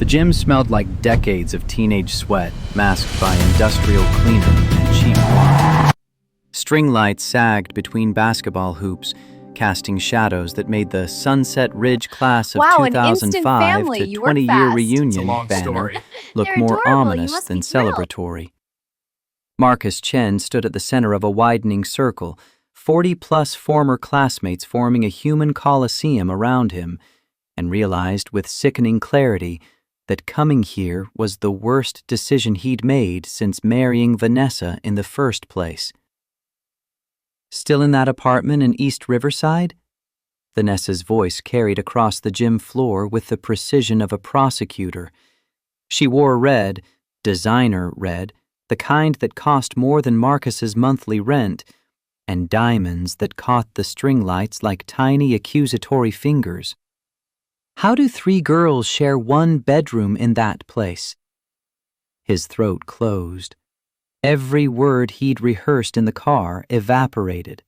The gym smelled like decades of teenage sweat, masked by industrial cleaner and cheap wine. String lights sagged between basketball hoops, casting shadows that made the Sunset Ridge class of Wow, an instant 2005 family. to You work 20-year fast. reunion It's a long banner story. look They're more adorable. You ominous must than be thrilled. celebratory. Marcus Chen stood at the center of a widening circle, 40-plus former classmates forming a human coliseum around him, and realized with sickening clarity that coming here was the worst decision he'd made since marrying Vanessa in the first place. Still in that apartment in East Riverside? Vanessa's voice carried across the gym floor with the precision of a prosecutor. She wore red, designer red, the kind that cost more than Marcus's monthly rent, and diamonds that caught the string lights like tiny accusatory fingers. How do 3 girls share one bedroom in that place? His throat closed. Every word he'd rehearsed in the car evaporated.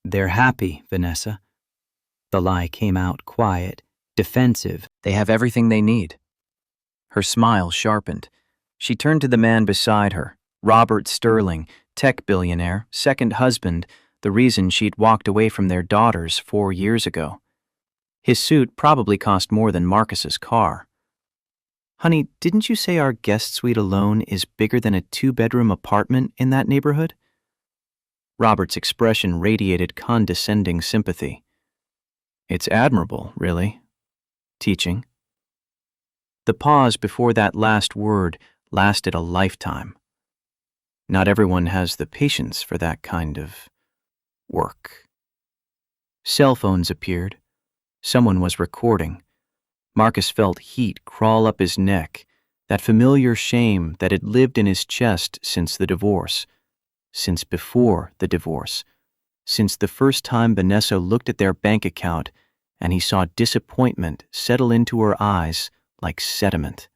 They're happy, Vanessa. The lie came out quiet, defensive. They have everything they need. Her smile sharpened. She turned to the man beside her, Robert Sterling, tech billionaire, second husband, the reason she'd walked away from their daughters 4 years ago. His suit probably cost more than Marcus's car. Honey, didn't you say our guest suite alone is bigger than a 2-bedroom apartment in that neighborhood? Robert's expression radiated condescending sympathy. It's admirable, really. Teaching. The pause before that last word lasted a lifetime. Not everyone has the patience for that kind of work. Cell phones appeared. Someone was recording. Marcus felt heat crawl up his neck, that familiar shame that had lived in his chest since the divorce, since before the divorce, since the first time Vanessa looked at their bank account and he saw disappointment settle into her eyes like sediment.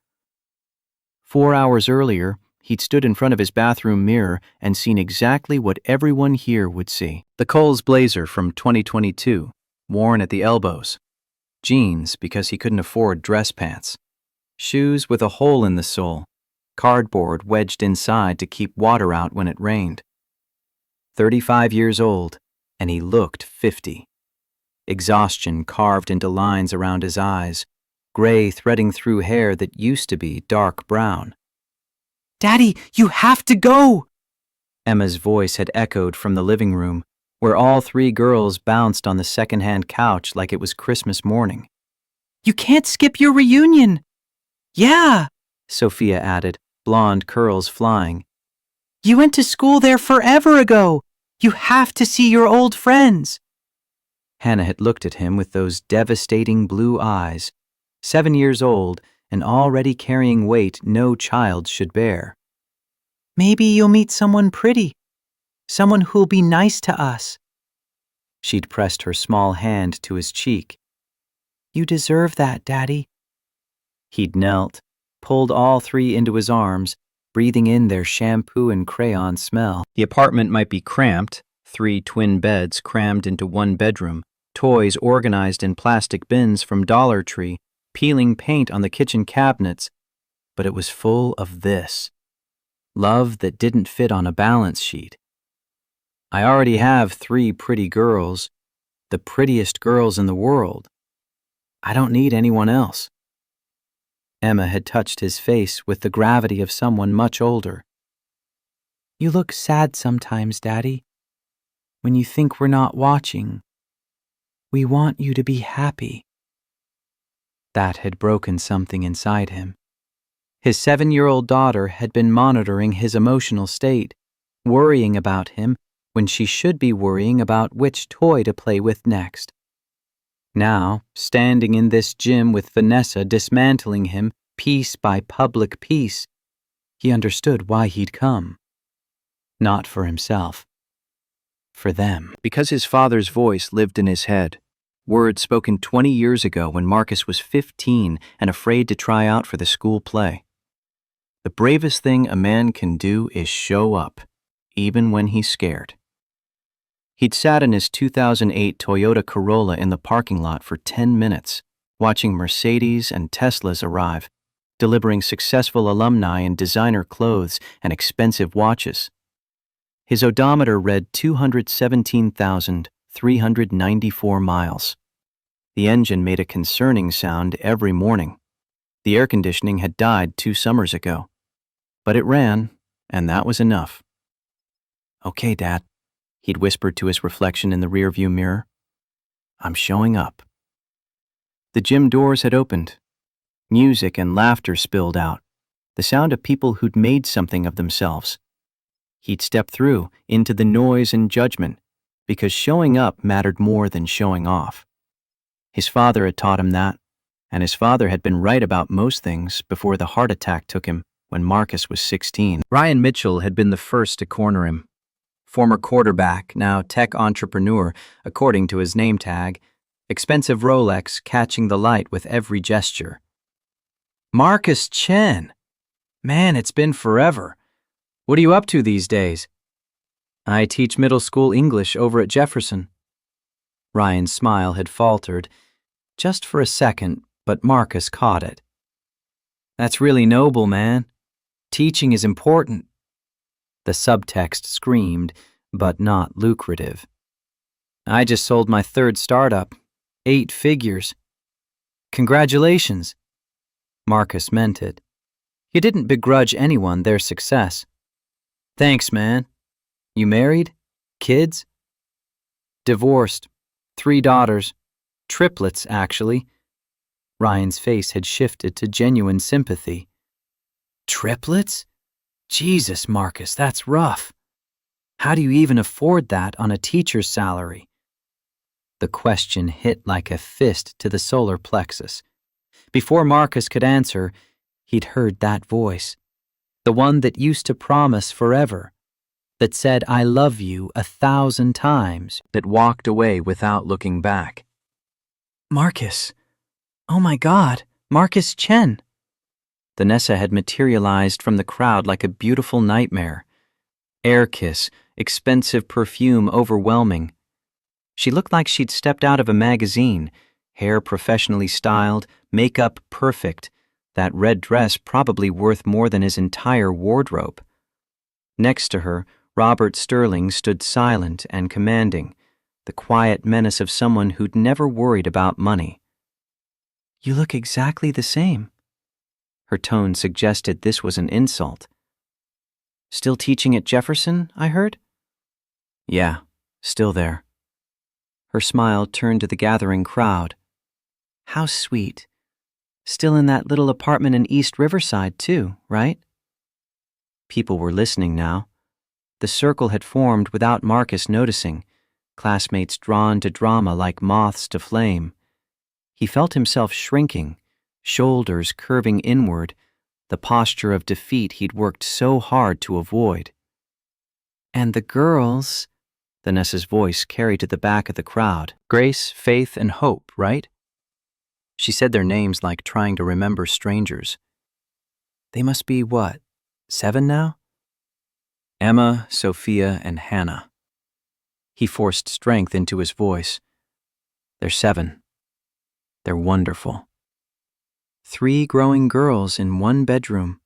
4 hours earlier, he'd stood in front of his bathroom mirror and seen exactly what everyone here would see. The Kohl's blazer from 2022, worn at the elbows. Jeans because he couldn't afford dress pants. Shoes with a hole in the sole. Cardboard wedged inside to keep water out when it rained. 35 years old, and he looked 50. Exhaustion carved into lines around his eyes, gray threading through hair that used to be dark brown. "Daddy, you have to go!" Emma's voice had echoed from the living room, where all 3 girls bounced on the second-hand couch like it was Christmas morning. "You can't skip your reunion!" "Yeah," Sophia added, blonde curls flying. "You went to school there forever ago. You have to see your old friends." Hannah had looked at him with those devastating blue eyes, 7 years old and already carrying weight no child should bear. "Maybe you'll meet someone pretty. Someone who'll be nice to us." She'd pressed her small hand to his cheek. "You deserve that, Daddy." He'd knelt, pulled all 3 into his arms, breathing in their shampoo and crayon smell. The apartment might be cramped, 3 twin beds crammed into 1 bedroom, toys organized in plastic bins from Dollar Tree, peeling paint on the kitchen cabinets, but it was full of this. Love that didn't fit on a balance sheet. I already have 3 pretty girls, the prettiest girls in the world. I don't need anyone else. Emma had touched his face with the gravity of someone much older. "You look sad sometimes, Daddy. When you think we're not watching. We want you to be happy." That had broken something inside him. His 7-year-old daughter had been monitoring his emotional state, worrying about him when she should be worrying about which toy to play with next. Now, standing in this gym with Vanessa dismantling him piece by public piece, he understood why he'd come. Not for himself. For them. Because his father's voice lived in his head. Words spoken 20 years ago when Marcus was 15 and afraid to try out for the school play. The bravest thing a man can do is show up, even when he's scared. He'd sat in his 2008 Toyota Corolla in the parking lot for 10 minutes, watching Mercedes and Teslas arrive, delivering successful alumni in designer clothes and expensive watches. His odometer read 217,394 miles. The engine made a concerning sound every morning. The air conditioning had died 2 summers ago. But it ran, and that was enough. "Okay, Dad," he'd whispered to his reflection in the rearview mirror. "I'm showing up." The gym doors had opened. Music and laughter spilled out, the sound of people who'd made something of themselves. He'd step through into the noise and judgment, because showing up mattered more than showing off. His father had taught him that, and his father had been right about most things before the heart attack took him when Marcus was 16. Ryan Mitchell had been the first to corner him. Former quarterback, now tech entrepreneur, according to his name tag, expensive Rolex catching the light with every gesture. "Marcus Chen! Man, it's been forever. What are you up to these days?" "I teach middle school English over at Jefferson." Ryan's smile had faltered, just for a second, but Marcus caught it. "That's really noble, man. Teaching is important." The subtext screamed, but not lucrative. "I just sold my 3rd startup, 8 figures. Congratulations." Marcus meant it. He didn't begrudge anyone their success. "Thanks, man. You married? Kids?" "Divorced. 3 daughters. Triplets, actually." Ryan's face had shifted to genuine sympathy. "Triplets? Jesus, Marcus, that's rough. How do you even afford that on a teacher's salary?" The question hit like a fist to the solar plexus. Before Marcus could answer, he'd heard that voice, the one that used to promise forever, that said "I love you" 1,000 times, that walked away without looking back. "Marcus. Oh my God, Marcus Chen." Vanessa had materialized from the crowd like a beautiful nightmare. Air kiss, expensive perfume overwhelming. She looked like she'd stepped out of a magazine, hair professionally styled, makeup perfect, that red dress probably worth more than his entire wardrobe. Next to her, Robert Sterling stood silent and commanding, the quiet menace of someone who'd never worried about money. "You look exactly the same." Her tone suggested this was an insult. "Still teaching at Jefferson, I heard?" "Yeah, still there." Her smile turned to the gathering crowd. "How sweet. Still in that little apartment in East Riverside, too, right?" People were listening now. The circle had formed without Marcus noticing, classmates drawn to drama like moths to flame. He felt himself shrinking, shoulders curving inward, the posture of defeat he'd worked so hard to avoid. "And the girls," Vanessa's voice carried to the back of the crowd. "Grace, Faith, and Hope, right?" She said their names like trying to remember strangers. "They must be what, 7 now?" "Emma, Sophia, and Hannah." He forced strength into his voice. "They're 7. They're wonderful." 3 growing girls in 1 bedroom.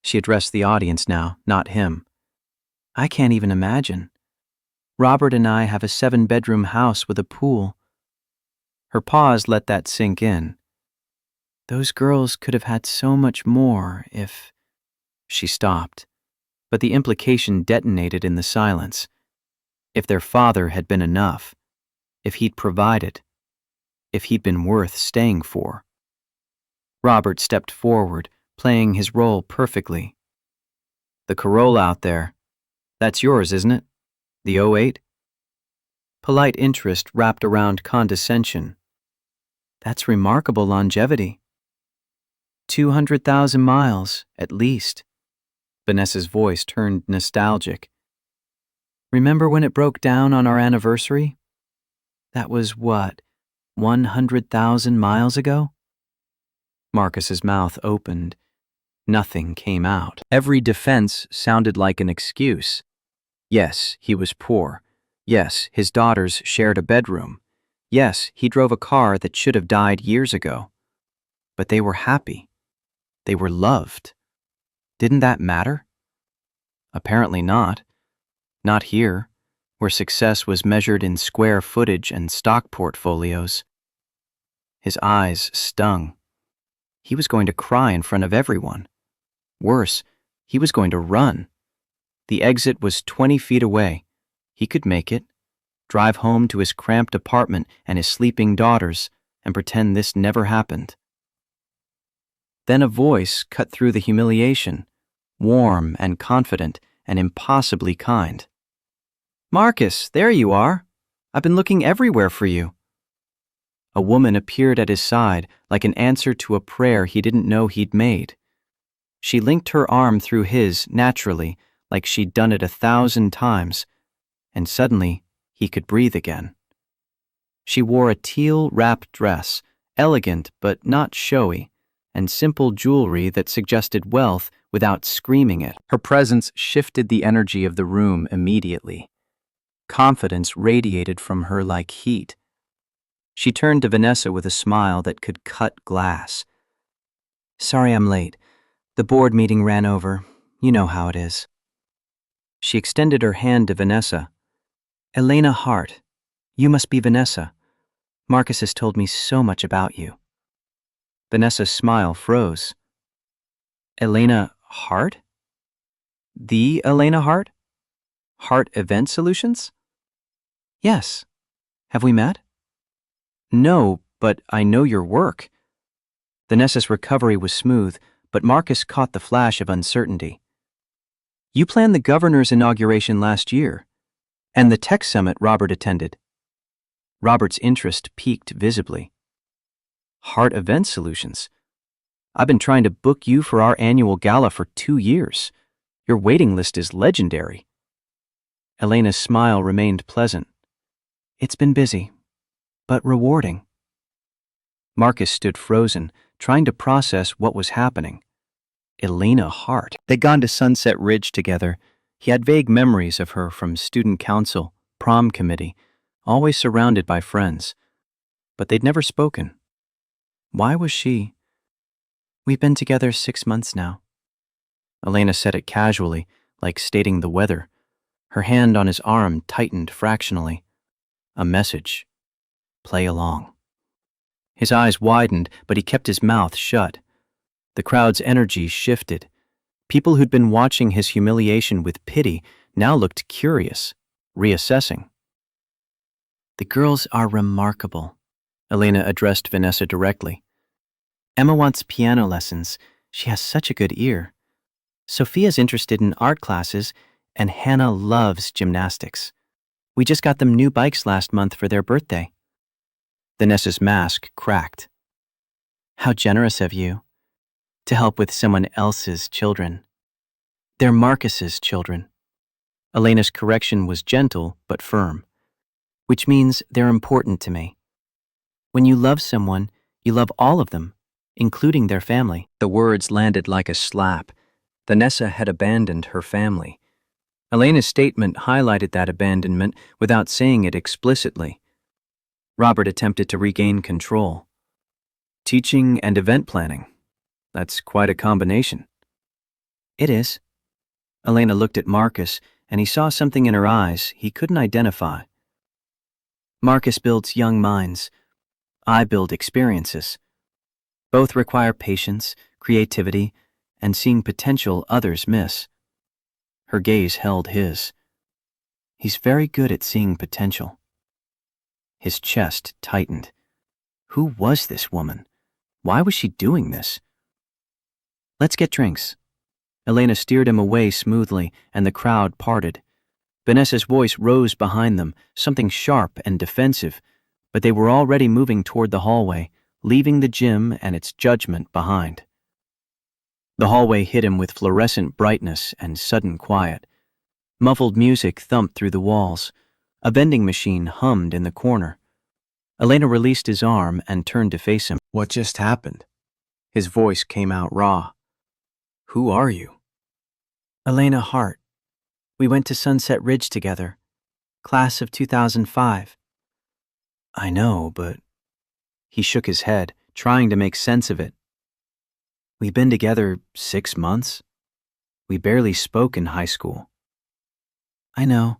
She addressed the audience now, not him. "I can't even imagine. Robert and I have a 7-bedroom house with a pool." Her pause let that sink in. "Those girls could have had so much more if—" She stopped, but the implication detonated in the silence. If their father had been enough, if he'd provided, if he'd been worth staying for. Robert stepped forward, playing his role perfectly. "The Corolla out there, that's yours, isn't it? The '08? Polite interest wrapped around condescension. "That's remarkable longevity." 200,000 miles, at least. Vanessa's voice turned nostalgic. "Remember when it broke down on our anniversary? That was what, 100,000 miles ago?" Marcus's mouth opened. Nothing came out. Every defense sounded like an excuse. Yes, he was poor. Yes, his daughters shared a bedroom. Yes, he drove a car that should have died years ago. But they were happy. They were loved. Didn't that matter? Apparently not. Not here, where success was measured in square footage and stock portfolios. His eyes stung. He was going to cry in front of everyone. Worse, he was going to run. The exit was 20 feet away. He could make it, drive home to his cramped apartment and his sleeping daughters, and pretend this never happened. Then a voice cut through the humiliation, warm and confident and impossibly kind. "Marcus, there you are. I've been looking everywhere for you." A woman appeared at his side like an answer to a prayer he didn't know he'd made. She linked her arm through his naturally, like she'd done it 1,000 times, and suddenly he could breathe again. She wore a teal-wrapped dress, elegant but not showy, and simple jewelry that suggested wealth without screaming it. Her presence shifted the energy of the room immediately. Confidence radiated from her like heat. She turned to Vanessa with a smile that could cut glass. "Sorry I'm late. The board meeting ran over. You know how it is." She extended her hand to Vanessa. "Elena Hart. You must be Vanessa. Marcus has told me so much about you." Vanessa's smile froze. "Elena Hart? The Elena Hart? Hart Event Solutions?" "Yes. Have we met?" "No, but I know your work." Vanessa's recovery was smooth, but Marcus caught the flash of uncertainty. "You planned the governor's inauguration last year, and the tech summit Robert attended." Robert's interest peaked visibly. "Hart Event Solutions? I've been trying to book you for our annual gala for 2 years. Your waiting list is legendary." Elena's smile remained pleasant. "It's been busy, but rewarding." Marcus stood frozen, trying to process what was happening. Elena Hart. They'd gone to Sunset Ridge together. He had vague memories of her from student council, prom committee, always surrounded by friends. But they'd never spoken. Why was she? "We've been together 6 months now." Elena said it casually, like stating the weather. Her hand on his arm tightened fractionally. A message. Play along. His eyes widened, but he kept his mouth shut. The crowd's energy shifted. People who'd been watching his humiliation with pity now looked curious, reassessing. "The girls are remarkable," Elena addressed Vanessa directly. "Emma wants piano lessons. She has such a good ear. Sophia's interested in art classes, and Hannah loves gymnastics. We just got them new bikes last month for their birthday." Vanessa's mask cracked. "How generous of you to help with someone else's children." "They're Marcus's children." Elena's correction was gentle but firm. "Which means they're important to me. When you love someone, you love all of them, including their family." The words landed like a slap. Vanessa had abandoned her family. Elena's statement highlighted that abandonment without saying it explicitly. Robert attempted to regain control. "Teaching and event planning. That's quite a combination." "It is." Elena looked at Marcus, and he saw something in her eyes he couldn't identify. "Marcus builds young minds. I build experiences. Both require patience, creativity, and seeing potential others miss." Her gaze held his. "He's very good at seeing potential." His chest tightened. Who was this woman? Why was she doing this? "Let's get drinks." Elena steered him away smoothly, and the crowd parted. Vanessa's voice rose behind them, something sharp and defensive, but they were already moving toward the hallway, leaving the gym and its judgment behind. The hallway hit him with fluorescent brightness and sudden quiet. Muffled music thumped through the walls. A vending machine hummed in the corner. Elena released his arm and turned to face him. "What just happened?" His voice came out raw. "Who are you?" "Elena Hart. We went to Sunset Ridge together. Class of 2005. I know, but he shook his head, trying to make sense of it. We've been together 6 months. We barely spoke in high school. I know.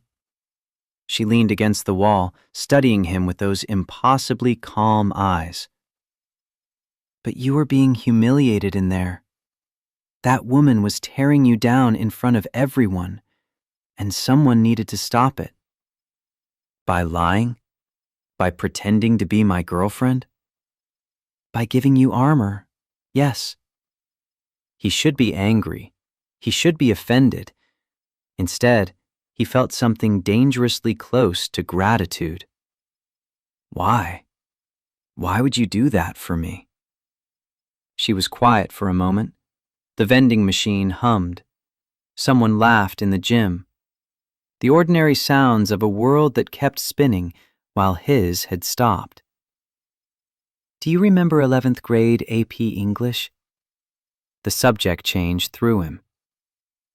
She leaned against the wall, studying him with those impossibly calm eyes. But you were being humiliated in there. That woman was tearing you down in front of everyone, and someone needed to stop it. By lying? By pretending to be my girlfriend? By giving you armor, yes. He should be angry. He should be offended. Instead, he felt something dangerously close to gratitude. Why? Why would you do that for me? She was quiet for a moment. The vending machine hummed. Someone laughed in the gym. The ordinary sounds of a world that kept spinning while his had stopped. Do you remember 11th grade AP English? The subject change threw him.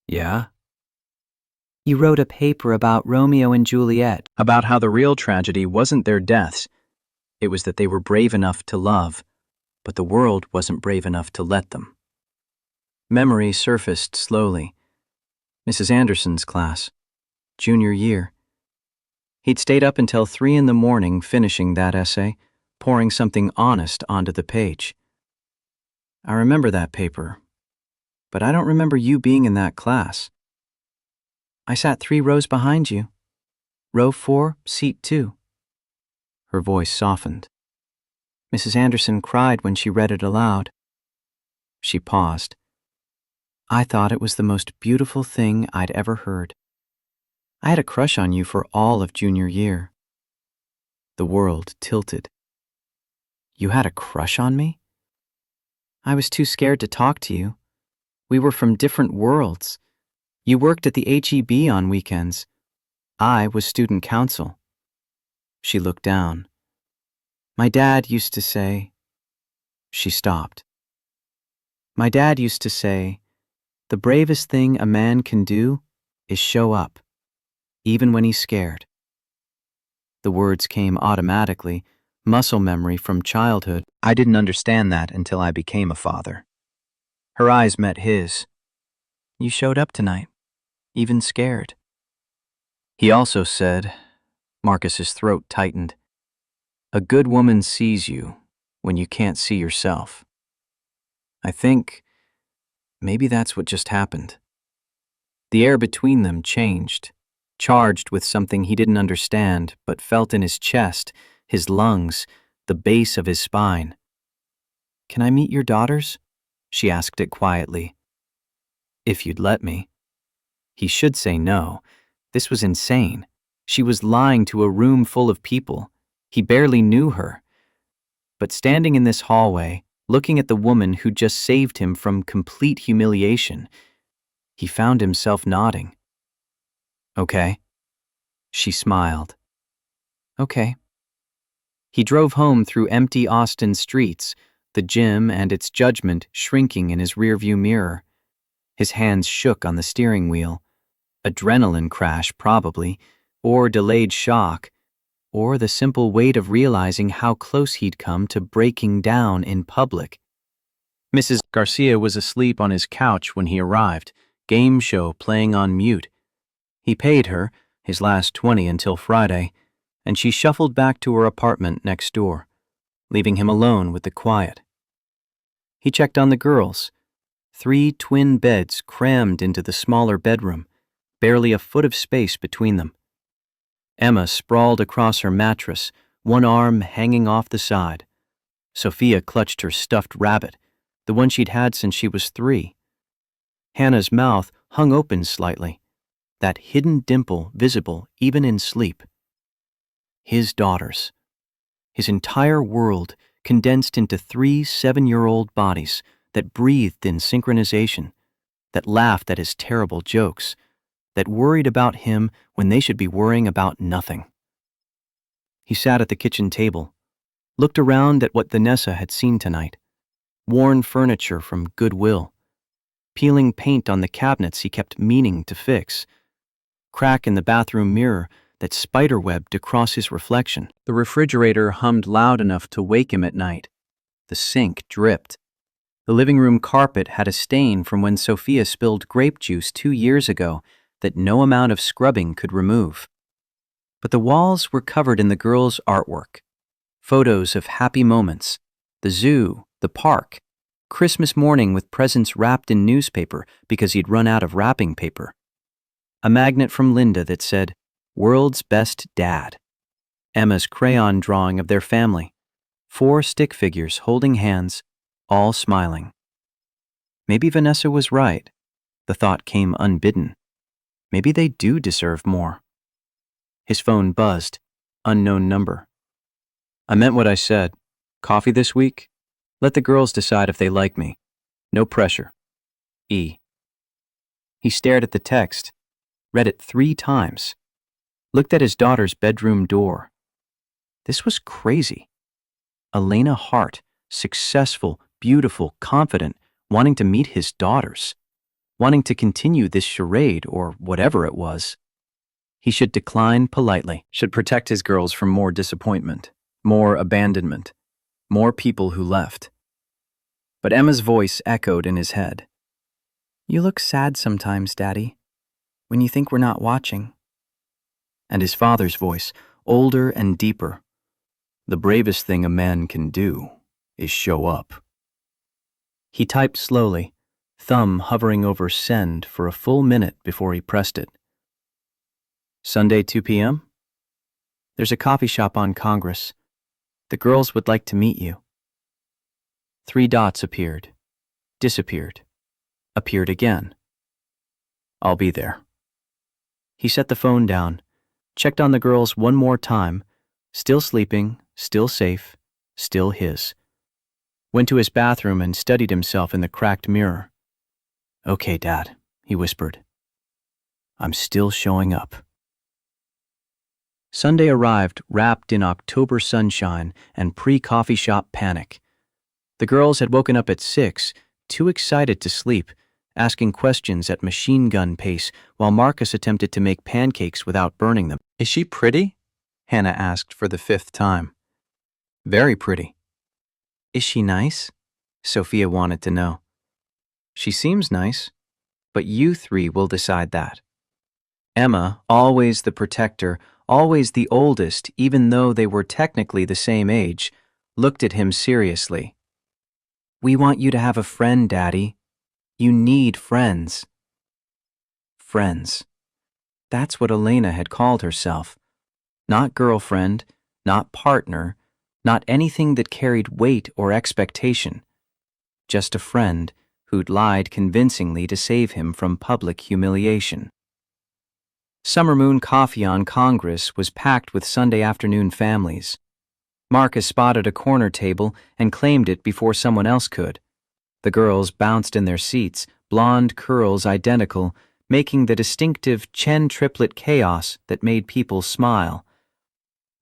Yeah? You wrote a paper about Romeo and Juliet, about how the real tragedy wasn't their deaths. It was that they were brave enough to love, but the world wasn't brave enough to let them. Memory surfaced slowly. Mrs. Anderson's class, junior year. He'd stayed up until 3 a.m. finishing that essay, pouring something honest onto the page. I remember that paper, but I don't remember you being in that class. I sat 3 rows behind you. Row 4, seat 2. Her voice softened. Mrs. Anderson cried when she read it aloud. She paused. I thought it was the most beautiful thing I'd ever heard. I had a crush on you for all of junior year. The world tilted. You had a crush on me? I was too scared to talk to you. We were from different worlds. You worked at the HEB on weekends. I was student council. She looked down. My dad used to say... She stopped. My dad used to say, the bravest thing a man can do is show up, even when he's scared. The words came automatically, muscle memory from childhood. I didn't understand that until I became a father. Her eyes met his. You showed up tonight, even scared. He also said, Marcus's throat tightened, a good woman sees you when you can't see yourself. I think maybe that's what just happened. The air between them changed, charged with something he didn't understand but felt in his chest, his lungs, the base of his spine. Can I meet your daughters? She asked it quietly. If you'd let me. He should say no. This was insane. She was lying to a room full of people. He barely knew her. But standing in this hallway, looking at the woman who just saved him from complete humiliation, he found himself nodding. Okay. She smiled. Okay. He drove home through empty Austin streets, the gym and its judgment shrinking in his rearview mirror. His hands shook on the steering wheel. Adrenaline crash, probably, or delayed shock, or the simple weight of realizing how close he'd come to breaking down in public. Mrs. Garcia was asleep on his couch when he arrived, game show playing on mute. He paid her, his last 20 until Friday, and she shuffled back to her apartment next door, leaving him alone with the quiet. He checked on the girls. 3 twin beds crammed into the smaller bedroom, barely a foot of space between them. Emma sprawled across her mattress, one arm hanging off the side. Sophia clutched her stuffed rabbit, the one she'd had since she was 3. Hannah's mouth hung open slightly, that hidden dimple visible even in sleep. His daughters. His entire world condensed into 3 7-year-old bodies that breathed in synchronization, that laughed at his terrible jokes, that worried about him when they should be worrying about nothing. He sat at the kitchen table, looked around at what Vanessa had seen tonight. Worn furniture from Goodwill, peeling paint on the cabinets he kept meaning to fix, crack in the bathroom mirror that spiderwebbed across his reflection. The refrigerator hummed loud enough to wake him at night. The sink dripped. The living room carpet had a stain from when Sophia spilled grape juice 2 years ago that no amount of scrubbing could remove. But the walls were covered in the girls' artwork. Photos of happy moments, the zoo, the park, Christmas morning with presents wrapped in newspaper because he'd run out of wrapping paper. A magnet from Linda that said, "World's Best Dad." Emma's crayon drawing of their family. 4 stick figures holding hands, all smiling. Maybe Vanessa was right. The thought came unbidden. Maybe they do deserve more. His phone buzzed. Unknown number. I meant what I said. Coffee this week? Let the girls decide if they like me. No pressure. E. He stared at the text, read it 3 times, looked at his daughter's bedroom door. This was crazy. Elena Hart, successful, beautiful, confident, wanting to meet his daughters, wanting to continue this charade or whatever it was. He should decline politely, should protect his girls from more disappointment, more abandonment, more people who left. But Emma's voice echoed in his head. You look sad sometimes, Daddy, when you think we're not watching. And his father's voice, older and deeper. The bravest thing a man can do is show up. He typed slowly, thumb hovering over send for a full minute before he pressed it. Sunday, 2 p.m.? There's a coffee shop on Congress. The girls would like to meet you. 3 dots appeared, disappeared, appeared again. I'll be there. He set the phone down, checked on the girls one more time, still sleeping, still safe, still his. Went to his bathroom and studied himself in the cracked mirror. Okay, Dad, he whispered. I'm still showing up. Sunday arrived wrapped in October sunshine and pre-coffee shop panic. The girls had woken up at 6, too excited to sleep, asking questions at machine gun pace while Marcus attempted to make pancakes without burning them. Is she pretty? Hannah asked for the 5th time. Very pretty. Is she nice? Sophia wanted to know. She seems nice, but you 3 will decide that. Emma, always the protector, always the oldest, even though they were technically the same age, looked at him seriously. We want you to have a friend, Daddy. You need friends. Friends. That's what Elena had called herself. Not girlfriend, not partner, not anything that carried weight or expectation. Just a friend who'd lied convincingly to save him from public humiliation. Summer Moon Coffee on Congress was packed with Sunday afternoon families. Marcus spotted a corner table and claimed it before someone else could. The girls bounced in their seats, blonde curls identical, making the distinctive Chen triplet chaos that made people smile.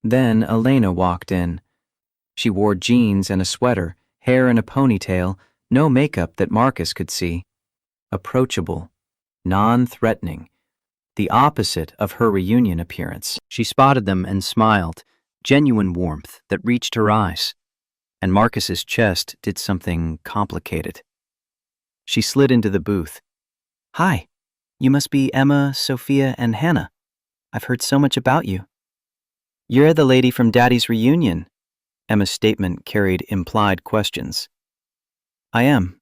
Then Elena walked in. She wore jeans and a sweater, hair in a ponytail, no makeup that Marcus could see. Approachable, non-threatening. The opposite of her reunion appearance. She spotted them and smiled, genuine warmth that reached her eyes. And Marcus's chest did something complicated. She slid into the booth. Hi, you must be Emma, Sophia, and Hannah. I've heard so much about you. You're the lady from Daddy's reunion. Emma's statement carried implied questions. I am.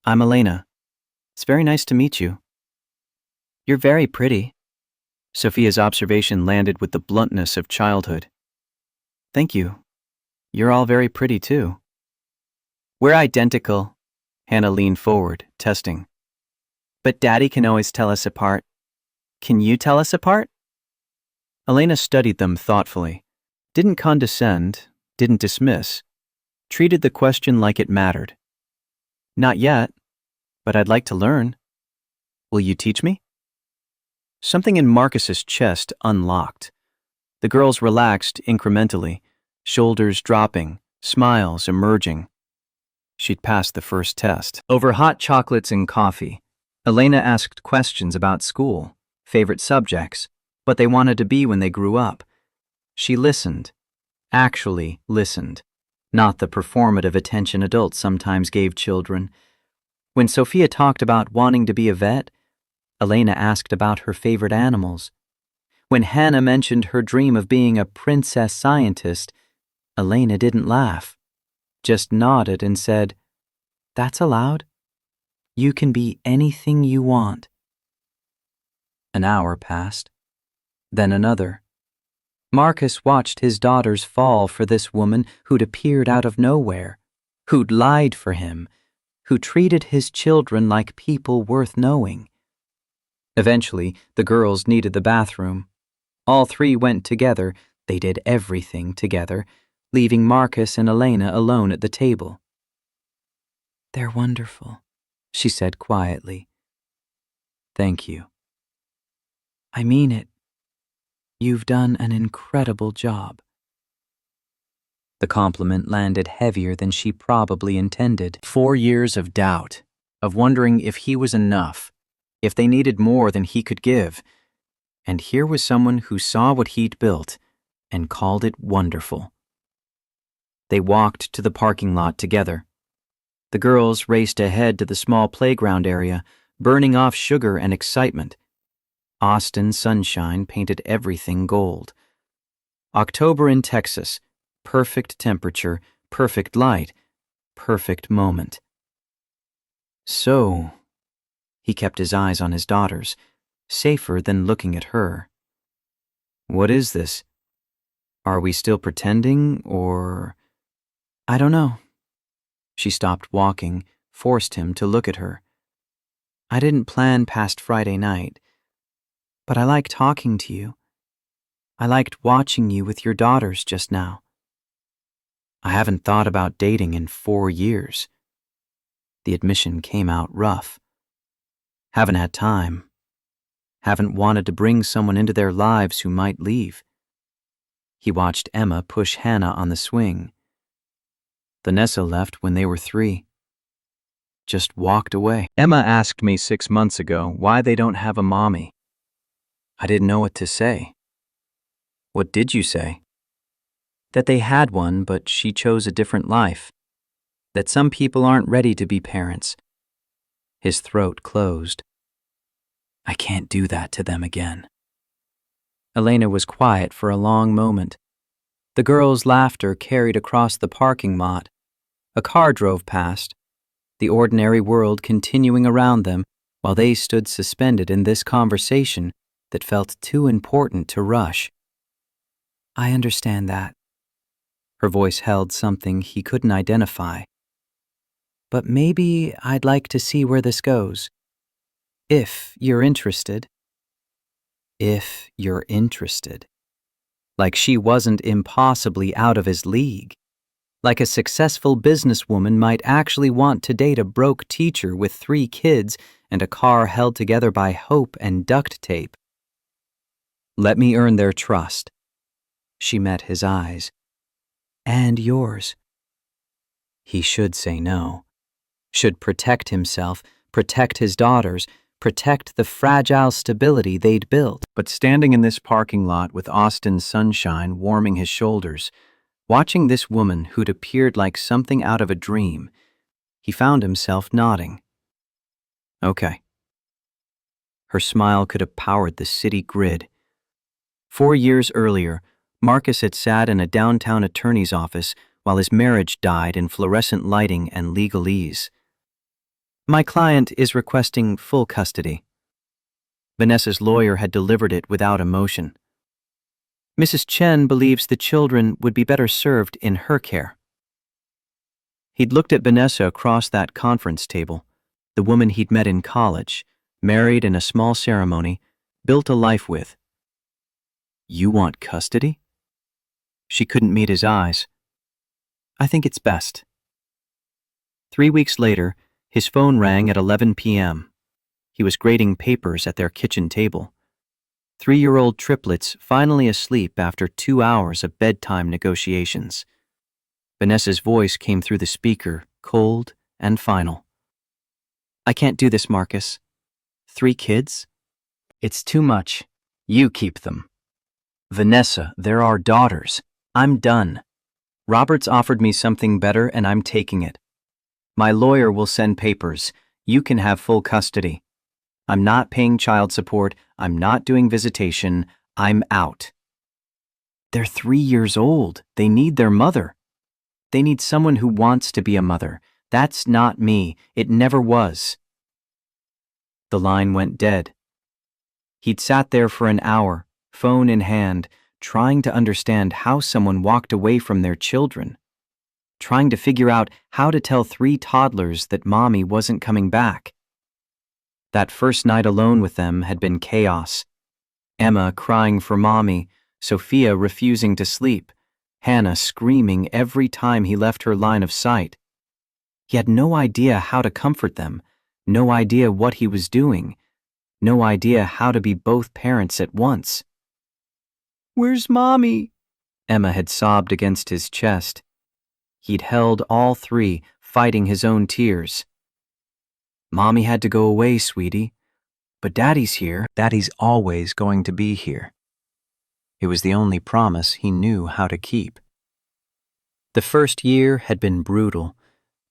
I'm Elena. It's very nice to meet you. You're very pretty. Sophia's observation landed with the bluntness of childhood. Thank you. You're all very pretty, too. We're identical. Hannah leaned forward, testing. But Daddy can always tell us apart. Can you tell us apart? Elena studied them thoughtfully, didn't condescend, didn't dismiss, treated the question like it mattered. Not yet, but I'd like to learn. Will you teach me? Something in Marcus's chest unlocked. The girls relaxed incrementally, shoulders dropping, smiles emerging. She'd passed the first test. Over hot chocolates and coffee, Elena asked questions about school, favorite subjects, what they wanted to be when they grew up. She listened, actually listened, not the performative attention adults sometimes gave children. When Sophia talked about wanting to be a vet, Elena asked about her favorite animals. When Hannah mentioned her dream of being a princess scientist, Elena didn't laugh, just nodded and said, "That's allowed. You can be anything you want." An hour passed, then another. Marcus watched his daughters fall for this woman who'd appeared out of nowhere, who'd lied for him, who treated his children like people worth knowing. Eventually, the girls needed the bathroom. All three went together. They did everything together, leaving Marcus and Elena alone at the table. "They're wonderful," she said quietly. "Thank you." "I mean it. You've done an incredible job." The compliment landed heavier than she probably intended. 4 years of doubt, of wondering if he was enough, if they needed more than he could give. And here was someone who saw what he'd built and called it wonderful. They walked to the parking lot together. The girls raced ahead to the small playground area, burning off sugar and excitement. Austin's sunshine painted everything gold. October in Texas, perfect temperature, perfect light, perfect moment. So, he kept his eyes on his daughters, safer than looking at her. "What is this? Are we still pretending, or—" "I don't know." She stopped walking, forced him to look at her. "I didn't plan past Friday night, but I like talking to you. I liked watching you with your daughters just now. I haven't thought about dating in 4 years. The admission came out rough. Haven't had time. Haven't wanted to bring someone into their lives who might leave. He watched Emma push Hannah on the swing. Vanessa left when they were 3. Just walked away. Emma asked me 6 months ago why they don't have a mommy. I didn't know what to say. What did you say? That they had one, but she chose a different life. That some people aren't ready to be parents. His throat closed. I can't do that to them again. Elena was quiet for a long moment. The girls' laughter carried across the parking lot. A car drove past, the ordinary world continuing around them while they stood suspended in this conversation that felt too important to rush. I understand that. Her voice held something he couldn't identify. But maybe I'd like to see where this goes. If you're interested. If you're interested. Like she wasn't impossibly out of his league. Like a successful businesswoman might actually want to date a broke teacher with 3 kids and a car held together by hope and duct tape. Let me earn their trust. She met his eyes. And yours. He should say no. Should protect himself, protect his daughters, protect the fragile stability they'd built. But standing in this parking lot with Austin's sunshine warming his shoulders, watching this woman who'd appeared like something out of a dream, he found himself nodding. Okay. Her smile could have powered the city grid. 4 years earlier, Marcus had sat in a downtown attorney's office while his marriage died in fluorescent lighting and legalese. My client is requesting full custody. Vanessa's lawyer had delivered it without emotion. Mrs. Chen believes the children would be better served in her care. He'd looked at Vanessa across that conference table, the woman he'd met in college, married in a small ceremony, built a life with. You want custody? She couldn't meet his eyes. I think it's best. 3 weeks later, his phone rang at 11 p.m. He was grading papers at their kitchen table. 3-year-old triplets finally asleep after 2 hours of bedtime negotiations. Vanessa's voice came through the speaker, cold and final. I can't do this, Marcus. 3 kids? It's too much. You keep them. Vanessa, they're our daughters. I'm done. Robert's offered me something better and I'm taking it. My lawyer will send papers. You can have full custody. I'm not paying child support. I'm not doing visitation. I'm out. They're 3 years old. They need their mother. They need someone who wants to be a mother. That's not me. It never was. The line went dead. He'd sat there for an hour, phone in hand, trying to understand how someone walked away from their children, trying to figure out how to tell 3 toddlers that mommy wasn't coming back. That first night alone with them had been chaos. Emma crying for mommy, Sophia refusing to sleep, Hannah screaming every time he left her line of sight. He had no idea how to comfort them, no idea what he was doing, no idea how to be both parents at once. "Where's mommy?" Emma had sobbed against his chest. He'd held all 3, fighting his own tears. "Mommy had to go away, sweetie. But Daddy's here. Daddy's always going to be here." It was the only promise he knew how to keep. The first year had been brutal.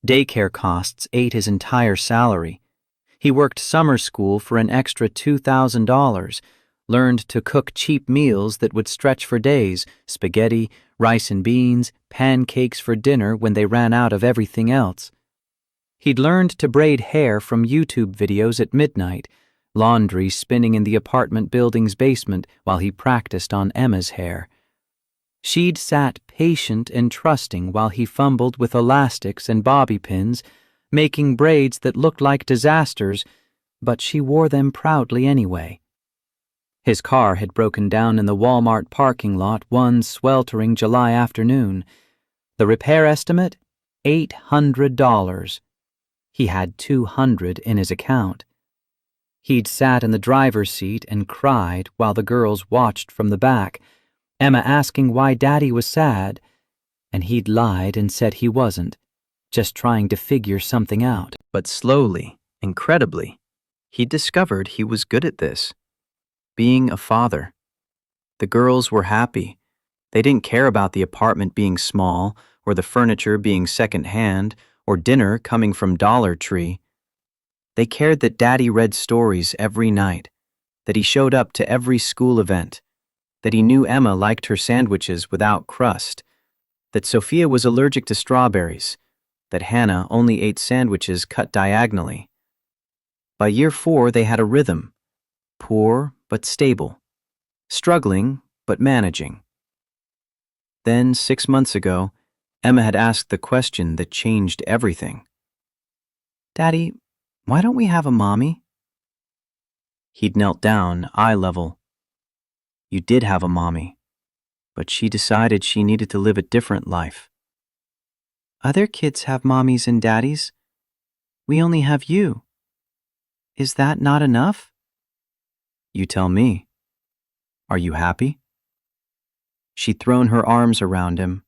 Daycare costs ate his entire salary. He worked summer school for an extra $2,000, learned to cook cheap meals that would stretch for days, spaghetti, rice and beans, pancakes for dinner when they ran out of everything else. He'd learned to braid hair from YouTube videos at midnight, laundry spinning in the apartment building's basement while he practiced on Emma's hair. She'd sat patient and trusting while he fumbled with elastics and bobby pins, making braids that looked like disasters, but she wore them proudly anyway. His car had broken down in the Walmart parking lot one sweltering July afternoon. The repair estimate? $800. He had $200 in his account. He'd sat in the driver's seat and cried while the girls watched from the back, Emma asking why Daddy was sad, and he'd lied and said he wasn't, just trying to figure something out. But slowly, incredibly, he discovered he was good at this. Being a father. The girls were happy. They didn't care about the apartment being small, or the furniture being second-hand, or dinner coming from Dollar Tree. They cared that Daddy read stories every night, that he showed up to every school event, that he knew Emma liked her sandwiches without crust, that Sophia was allergic to strawberries, that Hannah only ate sandwiches cut diagonally. By year 4, they had a rhythm. Poor but stable. Struggling but managing. Then, 6 months ago, Emma had asked the question that changed everything. "Daddy, why don't we have a mommy?" He'd knelt down, eye level. "You did have a mommy, but she decided she needed to live a different life." "Other kids have mommies and daddies. We only have you. Is that not enough?" "You tell me. Are you happy?" She'd thrown her arms around him.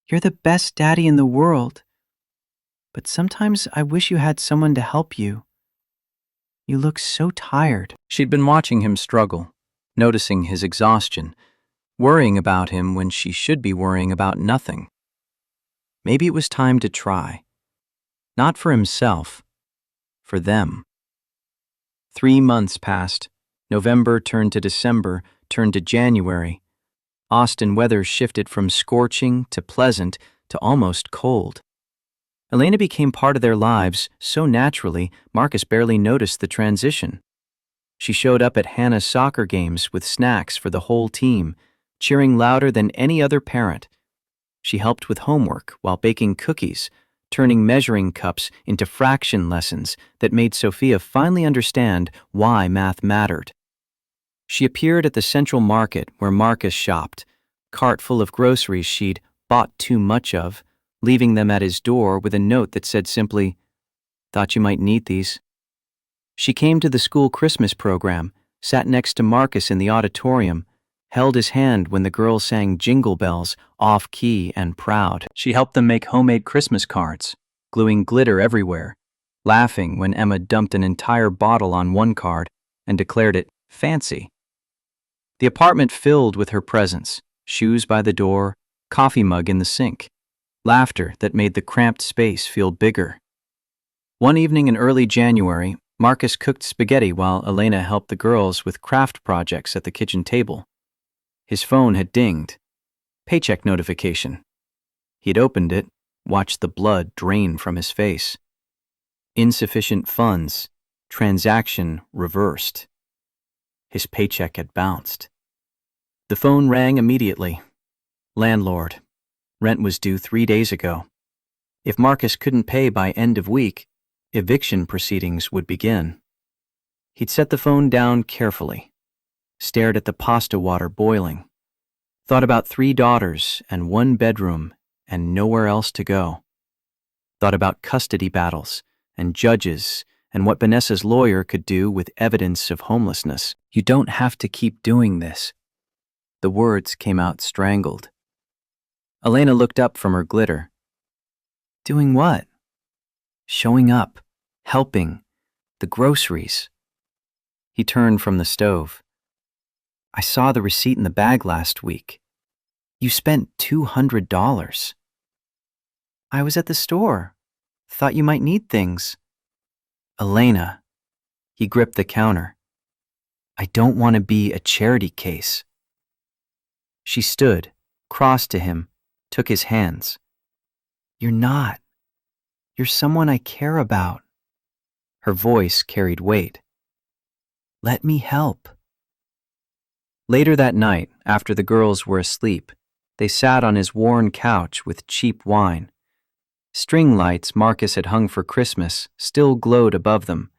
"You're the best daddy in the world. But sometimes I wish you had someone to help you. You look so tired." She'd been watching him struggle, noticing his exhaustion, worrying about him when she should be worrying about nothing. Maybe it was time to try. Not for himself, for them. 3 months passed. November turned to December, turned to January. Austin weather shifted from scorching to pleasant to almost cold. Elena became part of their lives so naturally Marcus barely noticed the transition. She showed up at Hannah's soccer games with snacks for the whole team, cheering louder than any other parent. She helped with homework while baking cookies, turning measuring cups into fraction lessons that made Sophia finally understand why math mattered. She appeared at the central market where Marcus shopped, cart full of groceries she'd bought too much of, leaving them at his door with a note that said simply, "Thought you might need these." She came to the school Christmas program, sat next to Marcus in the auditorium, held his hand when the girls sang Jingle Bells, off-key and proud. She helped them make homemade Christmas cards, gluing glitter everywhere, laughing when Emma dumped an entire bottle on one card and declared it fancy. The apartment filled with her presence, shoes by the door, coffee mug in the sink, laughter that made the cramped space feel bigger. One evening in early January, Marcus cooked spaghetti while Elena helped the girls with craft projects at the kitchen table. His phone had dinged. Paycheck notification. He'd opened it, watched the blood drain from his face. Insufficient funds. Transaction reversed. His paycheck had bounced. The phone rang immediately. Landlord. Rent was due 3 days ago. If Marcus couldn't pay by end of week, eviction proceedings would begin. He'd set the phone down carefully, stared at the pasta water boiling, thought about 3 daughters and 1 bedroom and nowhere else to go, thought about custody battles and judges and what Vanessa's lawyer could do with evidence of homelessness. You don't have to keep doing this. The words came out strangled. Elena looked up from her glitter. Doing what? Showing up, helping, the groceries. He turned from the stove. I saw the receipt in the bag last week. You spent $200. I was at the store. Thought you might need things. Elena. He gripped the counter. I don't want to be a charity case. She stood, crossed to him, took his hands. You're not. You're someone I care about. Her voice carried weight. Let me help. Later that night, after the girls were asleep, they sat on his worn couch with cheap wine. String lights Marcus had hung for Christmas still glowed above them.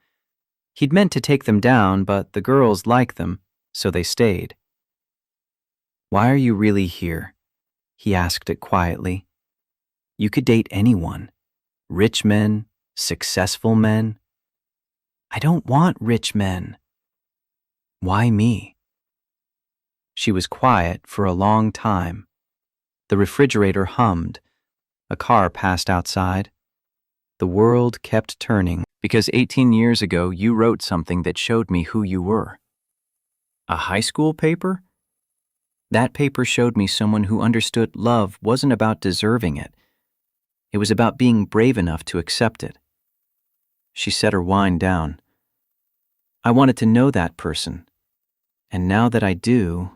He'd meant to take them down, but the girls liked them, so they stayed. Why are you really here? He asked it quietly. You could date anyone. Rich men, successful men. I don't want rich men. Why me? She was quiet for a long time. The refrigerator hummed. A car passed outside. The world kept turning because 18 years ago you wrote something that showed me who you were. A high school paper? That paper showed me someone who understood love wasn't about deserving it. It was about being brave enough to accept it. She set her wine down. I wanted to know that person. And now that I do,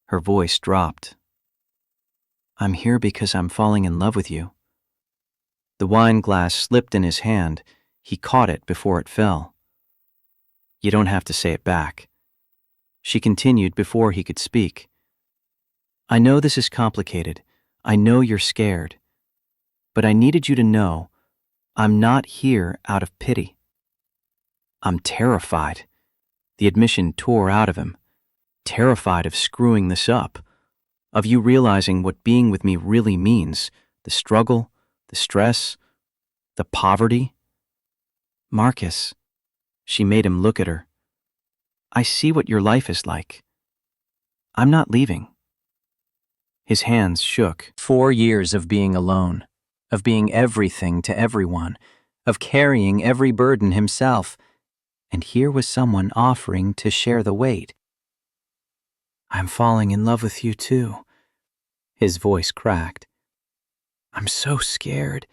her voice dropped. I'm here because I'm falling in love with you. The wine glass slipped in his hand. He caught it before it fell. You don't have to say it back. She continued before he could speak. I know this is complicated. I know you're scared. But I needed you to know I'm not here out of pity. I'm terrified. The admission tore out of him. Terrified of screwing this up. Of you realizing what being with me really means. The struggle, the stress, the poverty. Marcus. She made him look at her. I see what your life is like. I'm not leaving. His hands shook. 4 years of being alone, of being everything to everyone, of carrying every burden himself. And here was someone offering to share the weight. I'm falling in love with you too. His voice cracked. I'm so scared.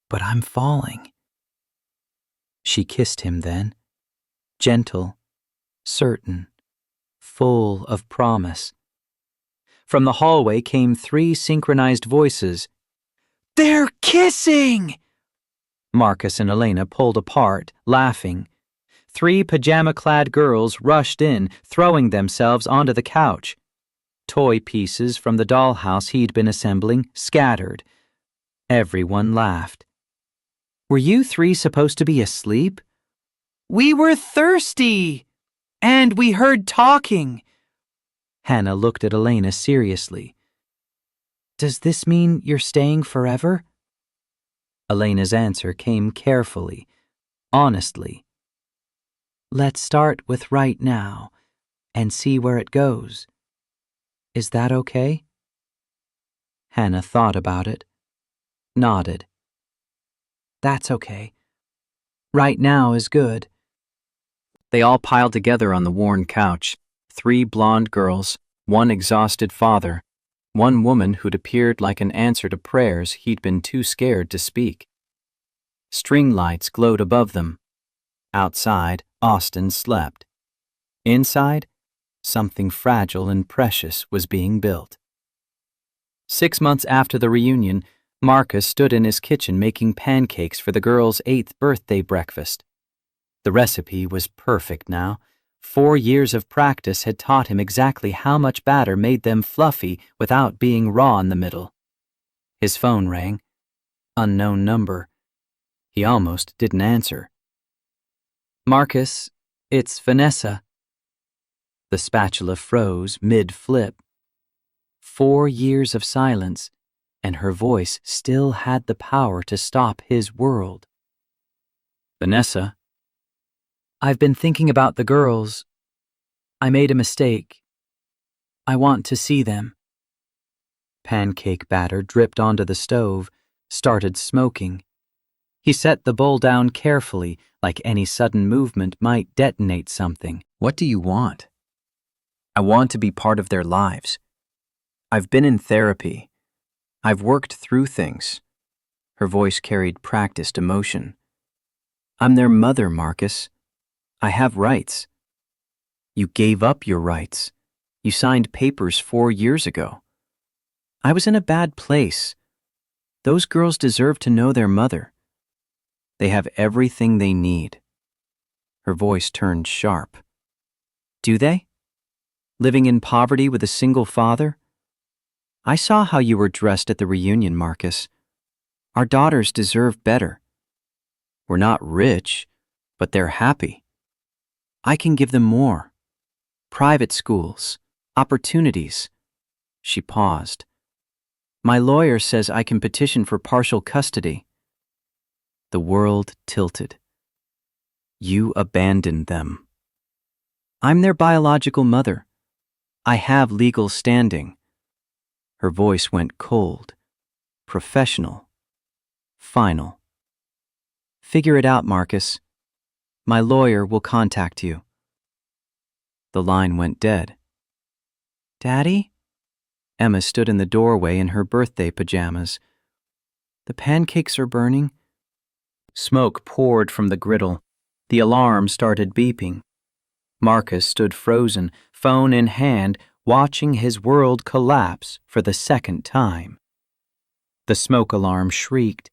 But I'm falling. She kissed him then, gentle, certain, full of promise. From the hallway came 3 synchronized voices. They're kissing! Marcus and Elena pulled apart, laughing. 3 pajama-clad girls rushed in, throwing themselves onto the couch. Toy pieces from the dollhouse he'd been assembling scattered. Everyone laughed. Were you 3 supposed to be asleep? We were thirsty! And we heard talking. Hannah looked at Elena seriously. Does this mean you're staying forever? Elena's answer came carefully, honestly. Let's start with right now and see where it goes. Is that okay? Hannah thought about it, nodded. That's okay. Right now is good. They all piled together on the worn couch, 3 blonde girls, 1 exhausted father, 1 woman who'd appeared like an answer to prayers he'd been too scared to speak. String lights glowed above them. Outside, Austin slept. Inside, something fragile and precious was being built. 6 months after the reunion, Marcus stood in his kitchen making pancakes for the girls' 8th birthday breakfast. The recipe was perfect now. 4 years of practice had taught him exactly how much batter made them fluffy without being raw in the middle. His phone rang. Unknown number. He almost didn't answer. "Marcus, it's Vanessa." The spatula froze mid-flip. 4 years of silence, and her voice still had the power to stop his world. "Vanessa, I've been thinking about the girls. I made a mistake. I want to see them." Pancake batter dripped onto the stove, started smoking. He set the bowl down carefully, like any sudden movement might detonate something. "What do you want?" "I want to be part of their lives. I've been in therapy. I've worked through things." Her voice carried practiced emotion. "I'm their mother, Marcus. I have rights." "You gave up your rights. You signed papers 4 years ago." "I was in a bad place. Those girls deserve to know their mother. They have everything they need." Her voice turned sharp. "Do they? Living in poverty with a single father? I saw how you were dressed at the reunion, Marcus. Our daughters deserve better. We're not rich, but they're happy. I can give them more. Private schools, opportunities." She paused. "My lawyer says I can petition for partial custody." The world tilted. "You abandoned them." "I'm their biological mother. I have legal standing." Her voice went cold, professional, final. "Figure it out, Marcus. My lawyer will contact you." The line went dead. "Daddy?" Emma stood in the doorway in her birthday pajamas. "The pancakes are burning." Smoke poured from the griddle. The alarm started beeping. Marcus stood frozen, phone in hand, watching his world collapse for the 2nd time. The smoke alarm shrieked.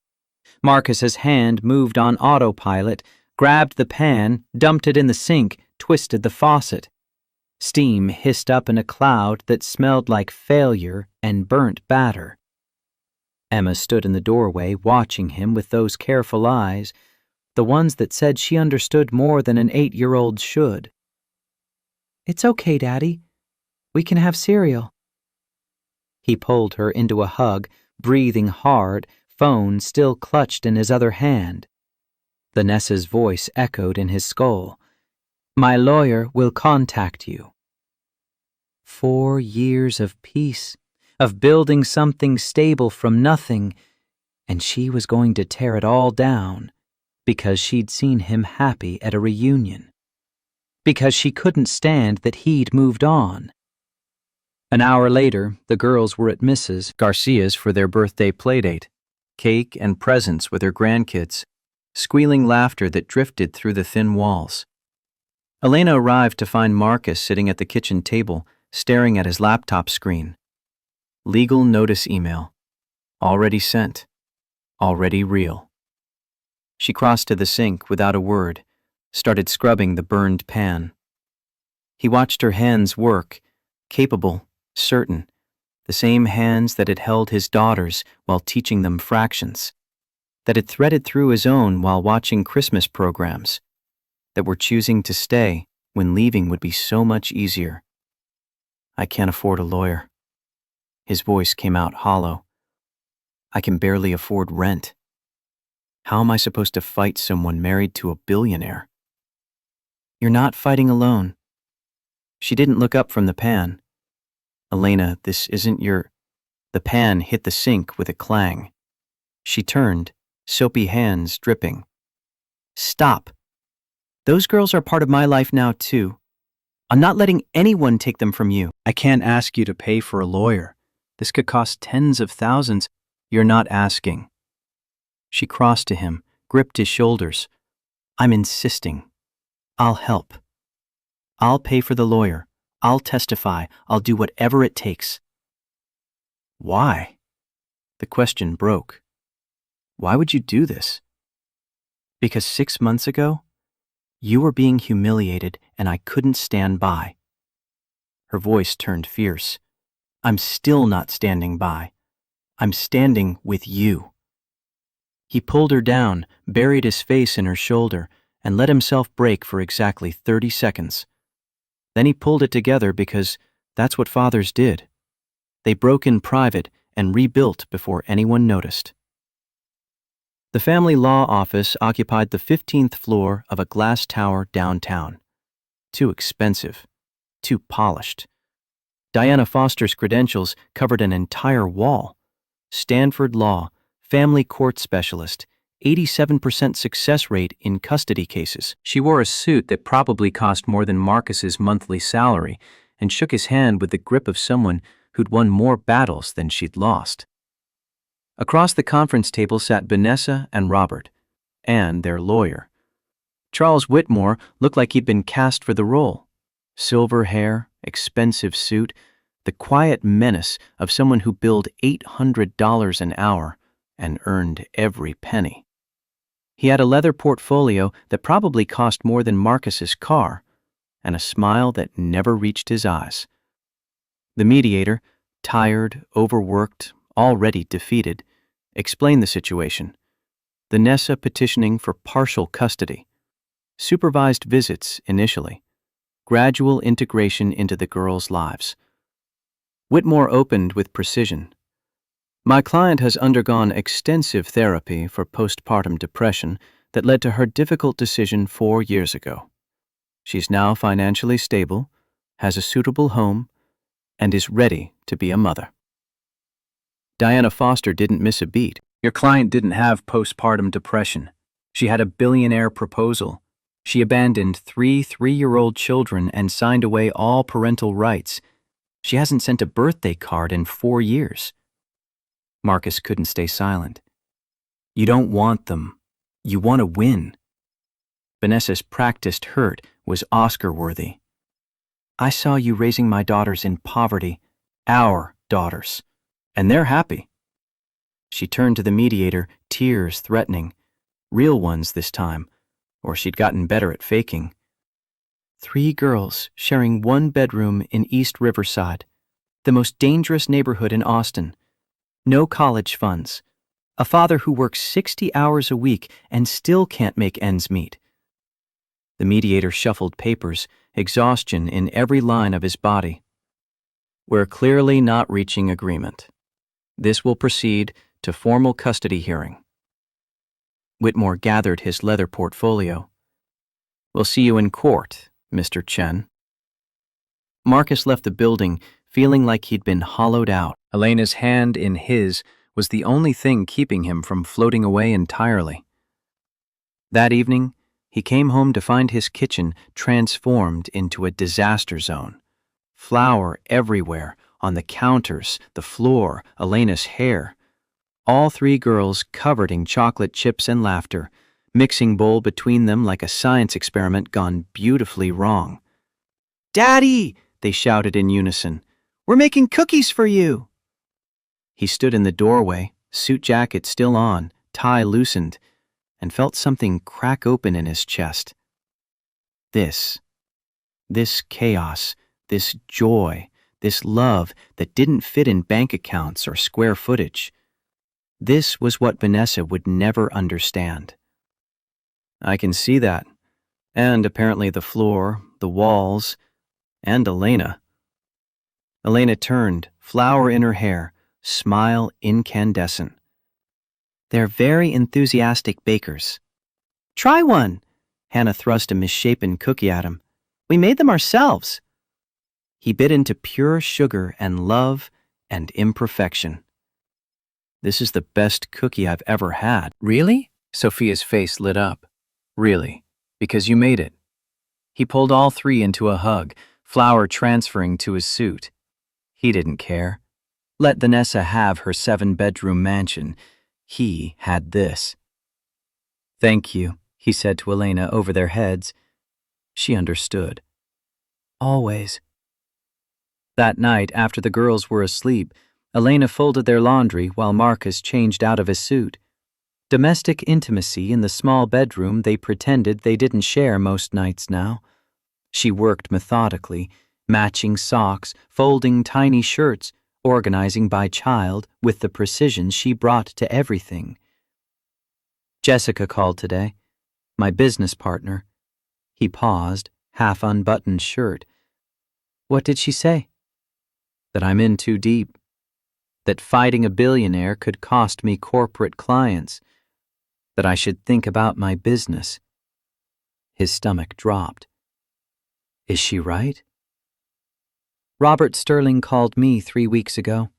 Marcus's hand moved on autopilot, grabbed the pan, dumped it in the sink, twisted the faucet. Steam hissed up in a cloud that smelled like failure and burnt batter. Emma stood in the doorway watching him with those careful eyes, the ones that said she understood more than an 8-year-old should. "It's okay, Daddy. We can have cereal." He pulled her into a hug, breathing hard, phone still clutched in his other hand. Vanessa's voice echoed in his skull. "My lawyer will contact you." 4 years of peace, of building something stable from nothing, and she was going to tear it all down because she'd seen him happy at a reunion. Because she couldn't stand that he'd moved on. An hour later, the girls were at Mrs. Garcia's for their birthday playdate. Cake and presents with her grandkids, squealing laughter that drifted through the thin walls. Elena arrived to find Marcus sitting at the kitchen table, staring at his laptop screen. Legal notice email. Already sent. Already real. She crossed to the sink without a word, started scrubbing the burned pan. He watched her hands work, capable, certain, the same hands that had held his daughters while teaching them fractions, that had threaded through his own while watching Christmas programs, that were choosing to stay when leaving would be so much easier. "I can't afford a lawyer." His voice came out hollow. "I can barely afford rent. How am I supposed to fight someone married to a billionaire?" "You're not fighting alone." She didn't look up from the pan. "Elena, this isn't your—" The pan hit the sink with a clang. She turned, soapy hands dripping. "Stop. Those girls are part of my life now, too. I'm not letting anyone take them from you. I can't ask you to pay for a lawyer. This could cost tens of thousands. You're not asking. She crossed to him, gripped his shoulders. I'm insisting. I'll help. I'll pay for the lawyer. I'll testify. I'll do whatever it takes. Why? The question broke. Why would you do this? Because 6 months ago, you were being humiliated and I couldn't stand by. Her voice turned fierce. I'm still not standing by. I'm standing with you. He pulled her down, buried his face in her shoulder, and let himself break for exactly 30 seconds. Then he pulled it together because that's what fathers did. They broke in private and rebuilt before anyone noticed. The family law office occupied the 15th floor of a glass tower downtown. Too expensive. Too polished. Diana Foster's credentials covered an entire wall. Stanford Law, family court specialist, 87% success rate in custody cases. She wore a suit that probably cost more than Marcus's monthly salary and shook his hand with the grip of someone who'd won more battles than she'd lost. Across the conference table sat Vanessa and Robert, and their lawyer. Charles Whitmore looked like he'd been cast for the role. Silver hair, expensive suit, the quiet menace of someone who billed $800 an hour and earned every penny. He had a leather portfolio that probably cost more than Marcus's car, and a smile that never reached his eyes. The mediator, tired, overworked, already defeated, explained the situation. The Nessa petitioning for partial custody. Supervised visits initially. Gradual integration into the girls' lives. Whitmore opened with precision. My client has undergone extensive therapy for postpartum depression that led to her difficult decision 4 years ago. She's now financially stable, has a suitable home, and is ready to be a mother. Diana Foster didn't miss a beat. Your client didn't have postpartum depression. She had a billionaire proposal. She abandoned 3 3-year-old children and signed away all parental rights. She hasn't sent a birthday card in 4 years. Marcus couldn't stay silent. You don't want them. You want to win. Vanessa's practiced hurt was Oscar-worthy. I saw you raising my daughters in poverty, our daughters, and they're happy. She turned to the mediator, tears threatening. Real ones this time, or she'd gotten better at faking. 3 girls sharing 1 bedroom in East Riverside, the most dangerous neighborhood in Austin. No college funds. A father who works 60 hours a week and still can't make ends meet. The mediator shuffled papers, exhaustion in every line of his body. We're clearly not reaching agreement. This will proceed to formal custody hearing. Whitmore gathered his leather portfolio. We'll see you in court, Mr. Chen. Marcus left the building feeling like he'd been hollowed out. Elena's hand in his was the only thing keeping him from floating away entirely. That evening, he came home to find his kitchen transformed into a disaster zone. Flour everywhere, on the counters, the floor, Elena's hair. All 3 girls covered in chocolate chips and laughter, mixing bowl between them like a science experiment gone beautifully wrong. Daddy! They shouted in unison. We're making cookies for you! He stood in the doorway, suit jacket still on, tie loosened, and felt something crack open in his chest. This chaos, this joy, this love that didn't fit in bank accounts or square footage. This was what Vanessa would never understand. I can see that, and apparently the floor, the walls, and Elena. Elena turned, flower in her hair, smile incandescent. They're very enthusiastic bakers. Try one! Hannah thrust a misshapen cookie at him. We made them ourselves. He bit into pure sugar and love and imperfection. This is the best cookie I've ever had. Really? Sophia's face lit up. Really? Because you made it. He pulled all 3 into a hug, flour transferring to his suit. He didn't care. Let Vanessa have her 7-bedroom mansion. He had this. "Thank you," he said to Elena over their heads. She understood. "Always." That night, after the girls were asleep, Elena folded their laundry while Marcus changed out of his suit. Domestic intimacy in the small bedroom they pretended they didn't share most nights now. She worked methodically, matching socks, folding tiny shirts, organizing by child with the precision she brought to everything. Jessica called today, my business partner. He paused, half-unbuttoned shirt. What did she say? That I'm in too deep. That fighting a billionaire could cost me corporate clients. That I should think about my business. His stomach dropped. Is she right? Robert Sterling called me 3 weeks ago.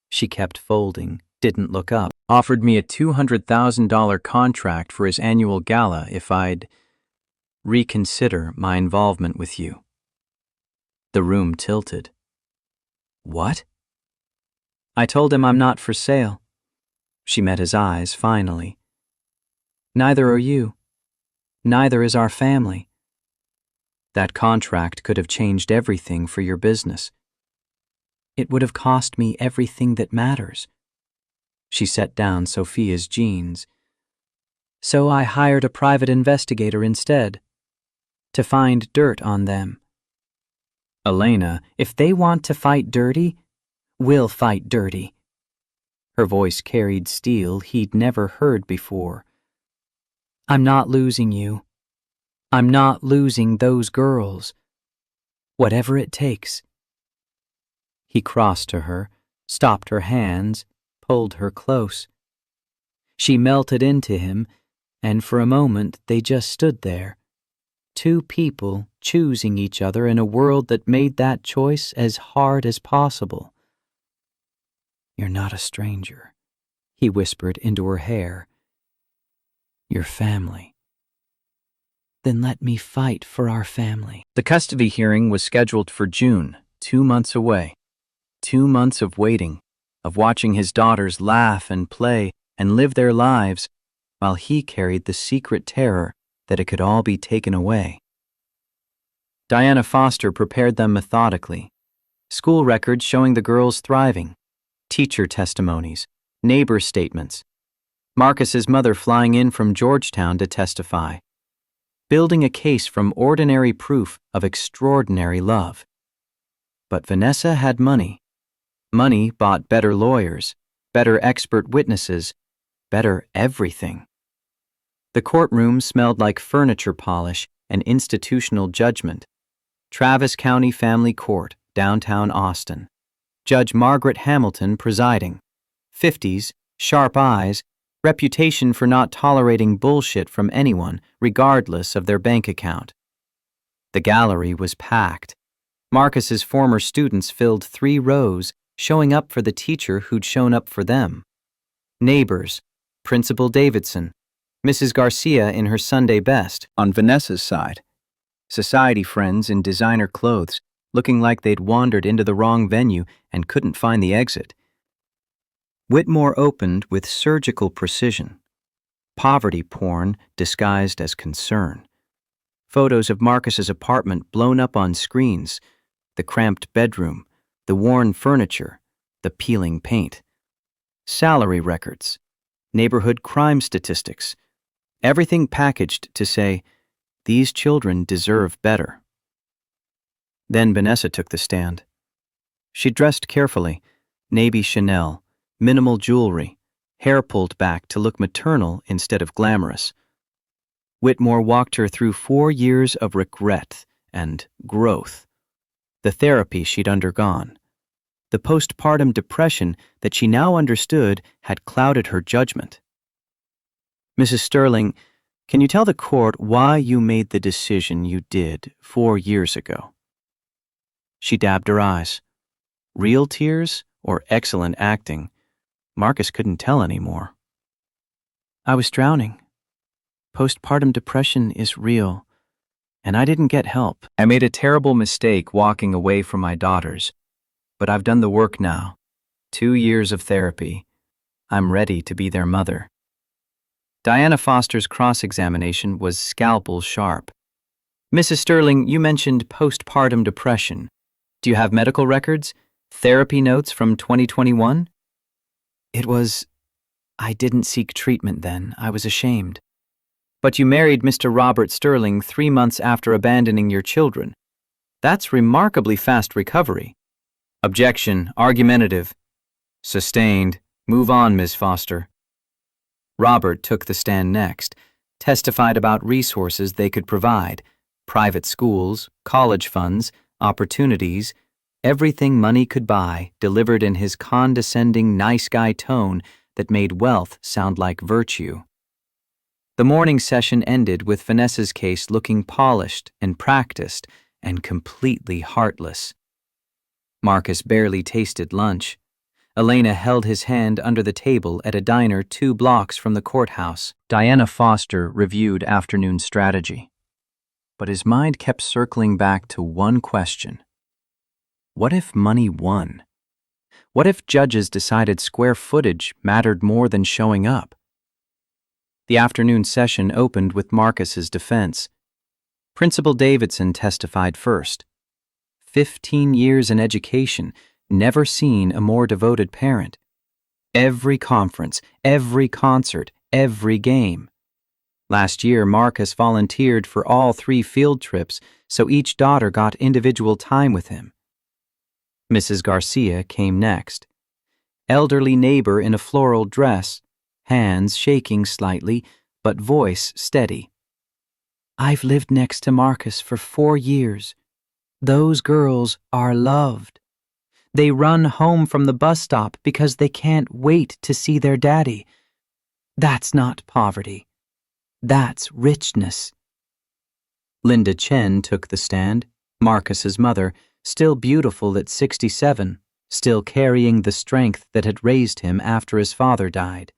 She kept folding, didn't look up. Offered me a $200,000 contract for his annual gala if I'd reconsider my involvement with you. The room tilted. What? I told him I'm not for sale. She met his eyes finally. Neither are you. Neither is our family. That contract could have changed everything for your business. It would have cost me everything that matters. She set down Sophia's jeans. So I hired a private investigator instead, to find dirt on them. Elena, if they want to fight dirty, we'll fight dirty. Her voice carried steel he'd never heard before. I'm not losing you. I'm not losing those girls. Whatever it takes. He crossed to her, stopped her hands, pulled her close. She melted into him, and for a moment they just stood there. Two people choosing each other in a world that made that choice as hard as possible. You're not a stranger, he whispered into her hair. You're family. Then let me fight for our family. The custody hearing was scheduled for June, 2 months away. 2 months of waiting, of watching his daughters laugh and play and live their lives, while he carried the secret terror that it could all be taken away. Diana Foster prepared them methodically. School records showing the girls thriving, teacher testimonies, neighbor statements, Marcus's mother flying in from Georgetown to testify, building a case from ordinary proof of extraordinary love. But Vanessa had money. Money bought better lawyers, better expert witnesses, better everything. The courtroom smelled like furniture polish and institutional judgment. Travis County Family Court, downtown Austin. Judge Margaret Hamilton presiding. 50s, sharp eyes, reputation for not tolerating bullshit from anyone, regardless of their bank account. The gallery was packed. Marcus's former students filled 3 rows, showing up for the teacher who'd shown up for them. Neighbors, Principal Davidson, Mrs. Garcia in her Sunday best on Vanessa's side. Society friends in designer clothes, looking like they'd wandered into the wrong venue and couldn't find the exit. Whitmore opened with surgical precision. Poverty porn disguised as concern. Photos of Marcus's apartment blown up on screens, the cramped bedroom, the worn furniture, the peeling paint. Salary records, neighborhood crime statistics, everything packaged to say, these children deserve better. Then Vanessa took the stand. She dressed carefully, navy Chanel, minimal jewelry, hair pulled back to look maternal instead of glamorous. Whitmore walked her through 4 years of regret and growth, the therapy she'd undergone, the postpartum depression that she now understood had clouded her judgment. Mrs. Sterling, can you tell the court why you made the decision you did 4 years ago? She dabbed her eyes. Real tears or excellent acting? Marcus couldn't tell anymore. I was drowning. Postpartum depression is real, and I didn't get help. I made a terrible mistake walking away from my daughters, but I've done the work now. 2 years of therapy. I'm ready to be their mother. Diana Foster's cross-examination was scalpel sharp. Mrs. Sterling, you mentioned postpartum depression. Do you have medical records? Therapy notes from 2021? I didn't seek treatment then. I was ashamed. But you married Mr. Robert Sterling 3 months after abandoning your children. That's remarkably fast recovery. Objection. Argumentative. Sustained. Move on, Ms. Foster. Robert took the stand next, testified about resources they could provide, private schools, college funds, opportunities, everything money could buy, delivered in his condescending, nice guy tone that made wealth sound like virtue. The morning session ended with Vanessa's case looking polished and practiced and completely heartless. Marcus barely tasted lunch. Elena held his hand under the table at a diner 2 blocks from the courthouse. Diana Foster reviewed afternoon strategy. But his mind kept circling back to one question. What if money won? What if judges decided square footage mattered more than showing up? The afternoon session opened with Marcus's defense. Principal Davidson testified first. 15 years in education, never seen a more devoted parent. Every conference, every concert, every game. Last year, Marcus volunteered for all 3 field trips, so each daughter got individual time with him. Mrs. Garcia came next. Elderly neighbor in a floral dress, hands shaking slightly, but voice steady. I've lived next to Marcus for 4 years. Those girls are loved. They run home from the bus stop because they can't wait to see their daddy. That's not poverty. That's richness. Linda Chen took the stand, Marcus's mother, still beautiful at 67, still carrying the strength that had raised him after his father died.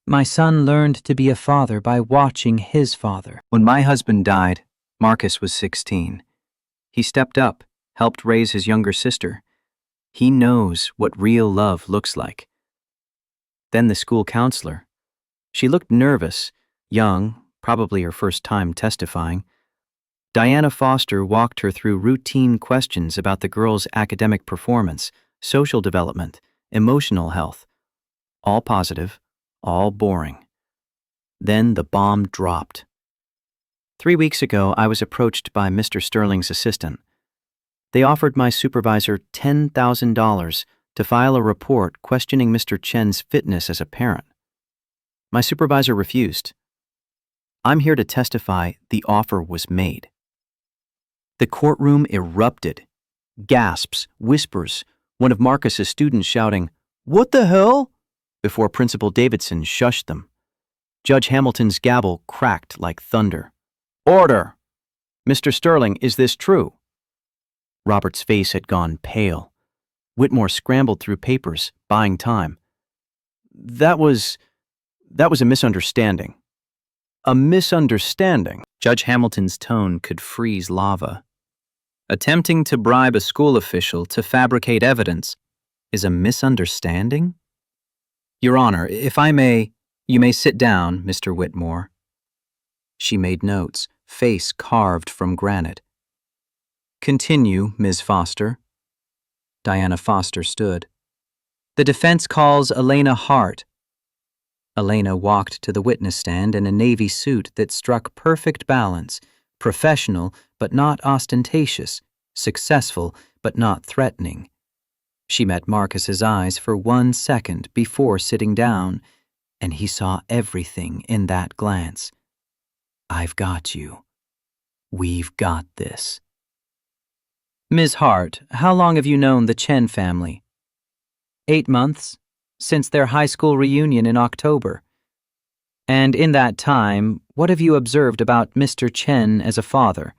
My son learned to be a father by watching his father. When my husband died, Marcus was 16. He stepped up, helped raise his younger sister. He knows what real love looks like. Then the school counselor. She looked nervous, young, probably her first time testifying. Diana Foster walked her through routine questions about the girl's academic performance, social development, emotional health. All positive, all boring. Then the bomb dropped. 3 weeks ago, I was approached by Mr. Sterling's assistant. They offered my supervisor $10,000 to file a report questioning Mr. Chen's fitness as a parent. My supervisor refused. I'm here to testify the offer was made. The courtroom erupted. Gasps, whispers, one of Marcus's students shouting, "What the hell?" before Principal Davidson shushed them. Judge Hamilton's gavel cracked like thunder. Order! Mr. Sterling, is this true? Robert's face had gone pale. Whitmore scrambled through papers, buying time. That was a misunderstanding. A misunderstanding? Judge Hamilton's tone could freeze lava. Attempting to bribe a school official to fabricate evidence is a misunderstanding? Your Honor, if I may, you may sit down, Mr. Whitmore. She made notes, face carved from granite. Continue, Ms. Foster. Diana Foster stood. The defense calls Elena Hart. Elena walked to the witness stand in a navy suit that struck perfect balance, professional but not ostentatious, successful but not threatening. She met Marcus's eyes for 1 second before sitting down, and he saw everything in that glance. I've got you. We've got this. Ms. Hart, how long have you known the Chen family? 8 months, since their high school reunion in October. And in that time, what have you observed about Mr. Chen as a father?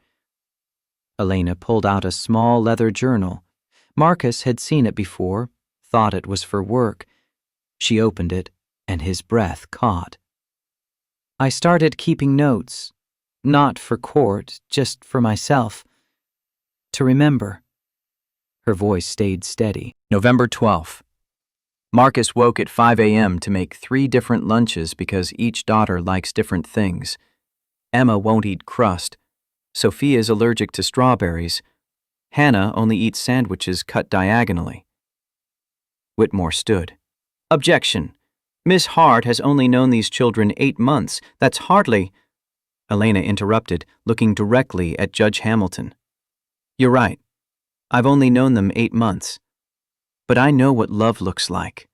Elena pulled out a small leather journal. Marcus had seen it before, thought it was for work. She opened it, and his breath caught. I started keeping notes. Not for court, just for myself. To remember. Her voice stayed steady. November 12th. Marcus woke at 5 a.m. to make 3 different lunches because each daughter likes different things. Emma won't eat crust. Sophia is allergic to strawberries. Hannah only eats sandwiches cut diagonally. Whitmore stood. Objection. Miss Hart has only known these children 8 months. That's hardly... Elena interrupted, looking directly at Judge Hamilton. You're right. I've only known them 8 months. But I know what love looks like.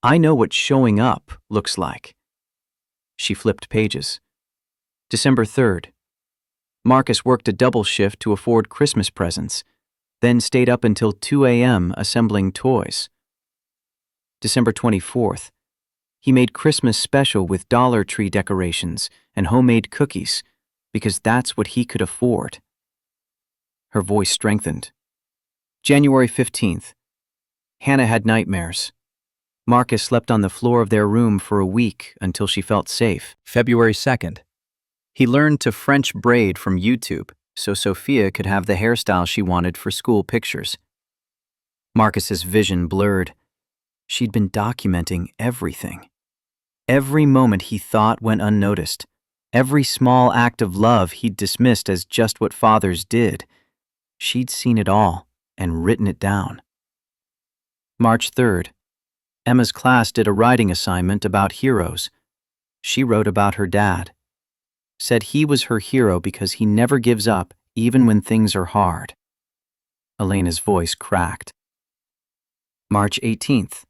I know what showing up looks like. She flipped pages. December 3rd. Marcus worked a double shift to afford Christmas presents, then stayed up until 2 a.m. assembling toys. December 24th. He made Christmas special with Dollar Tree decorations and homemade cookies because that's what he could afford. Her voice strengthened. January 15th. Hannah had nightmares. Marcus slept on the floor of their room for a week until she felt safe. February 2nd. He learned to French braid from YouTube so Sophia could have the hairstyle she wanted for school pictures. Marcus's vision blurred. She'd been documenting everything. Every moment he thought went unnoticed. Every small act of love he'd dismissed as just what fathers did. She'd seen it all and written it down. March 3rd. Emma's class did a writing assignment about heroes. She wrote about her dad. Said he was her hero because he never gives up even when things are hard. Elena's voice cracked. March 18th.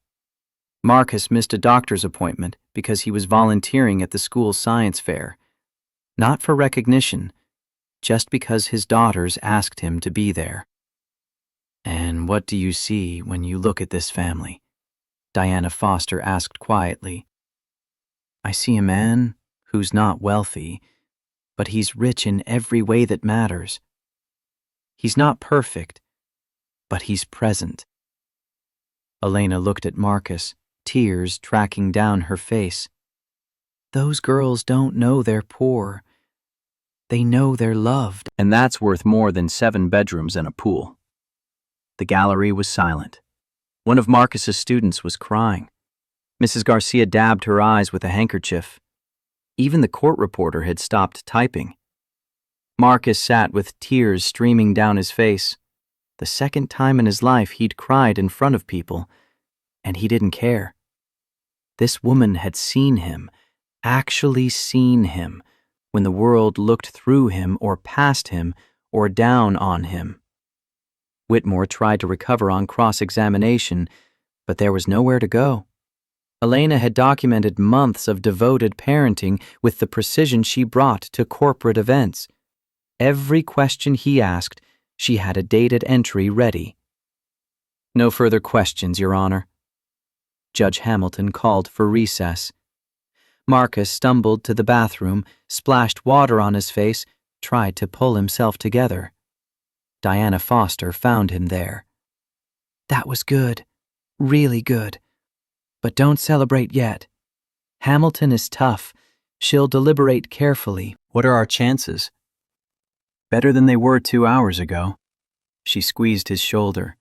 Marcus missed a doctor's appointment because he was volunteering at the school science fair. Not for recognition, just because his daughters asked him to be there. And what do you see when you look at this family? Diana Foster asked quietly. I see a man who's not wealthy, but he's rich in every way that matters. He's not perfect, but he's present. Elena looked at Marcus, tears tracking down her face. Those girls don't know they're poor. They know they're loved. And that's worth more than 7 bedrooms and a pool. The gallery was silent. One of Marcus's students was crying. Mrs. Garcia dabbed her eyes with a handkerchief. Even the court reporter had stopped typing. Marcus sat with tears streaming down his face. The second time in his life he'd cried in front of people, and he didn't care. This woman had seen him, actually seen him, when the world looked through him or past him or down on him. Whitmore tried to recover on cross-examination, but there was nowhere to go. Elena had documented months of devoted parenting with the precision she brought to corporate events. Every question he asked, she had a dated entry ready. No further questions, Your Honor. Judge Hamilton called for recess. Marcus stumbled to the bathroom, splashed water on his face, tried to pull himself together. Diana Foster found him there. That was good, really good. But don't celebrate yet. Hamilton is tough. She'll deliberate carefully. What are our chances? Better than they were 2 hours ago. She squeezed his shoulder.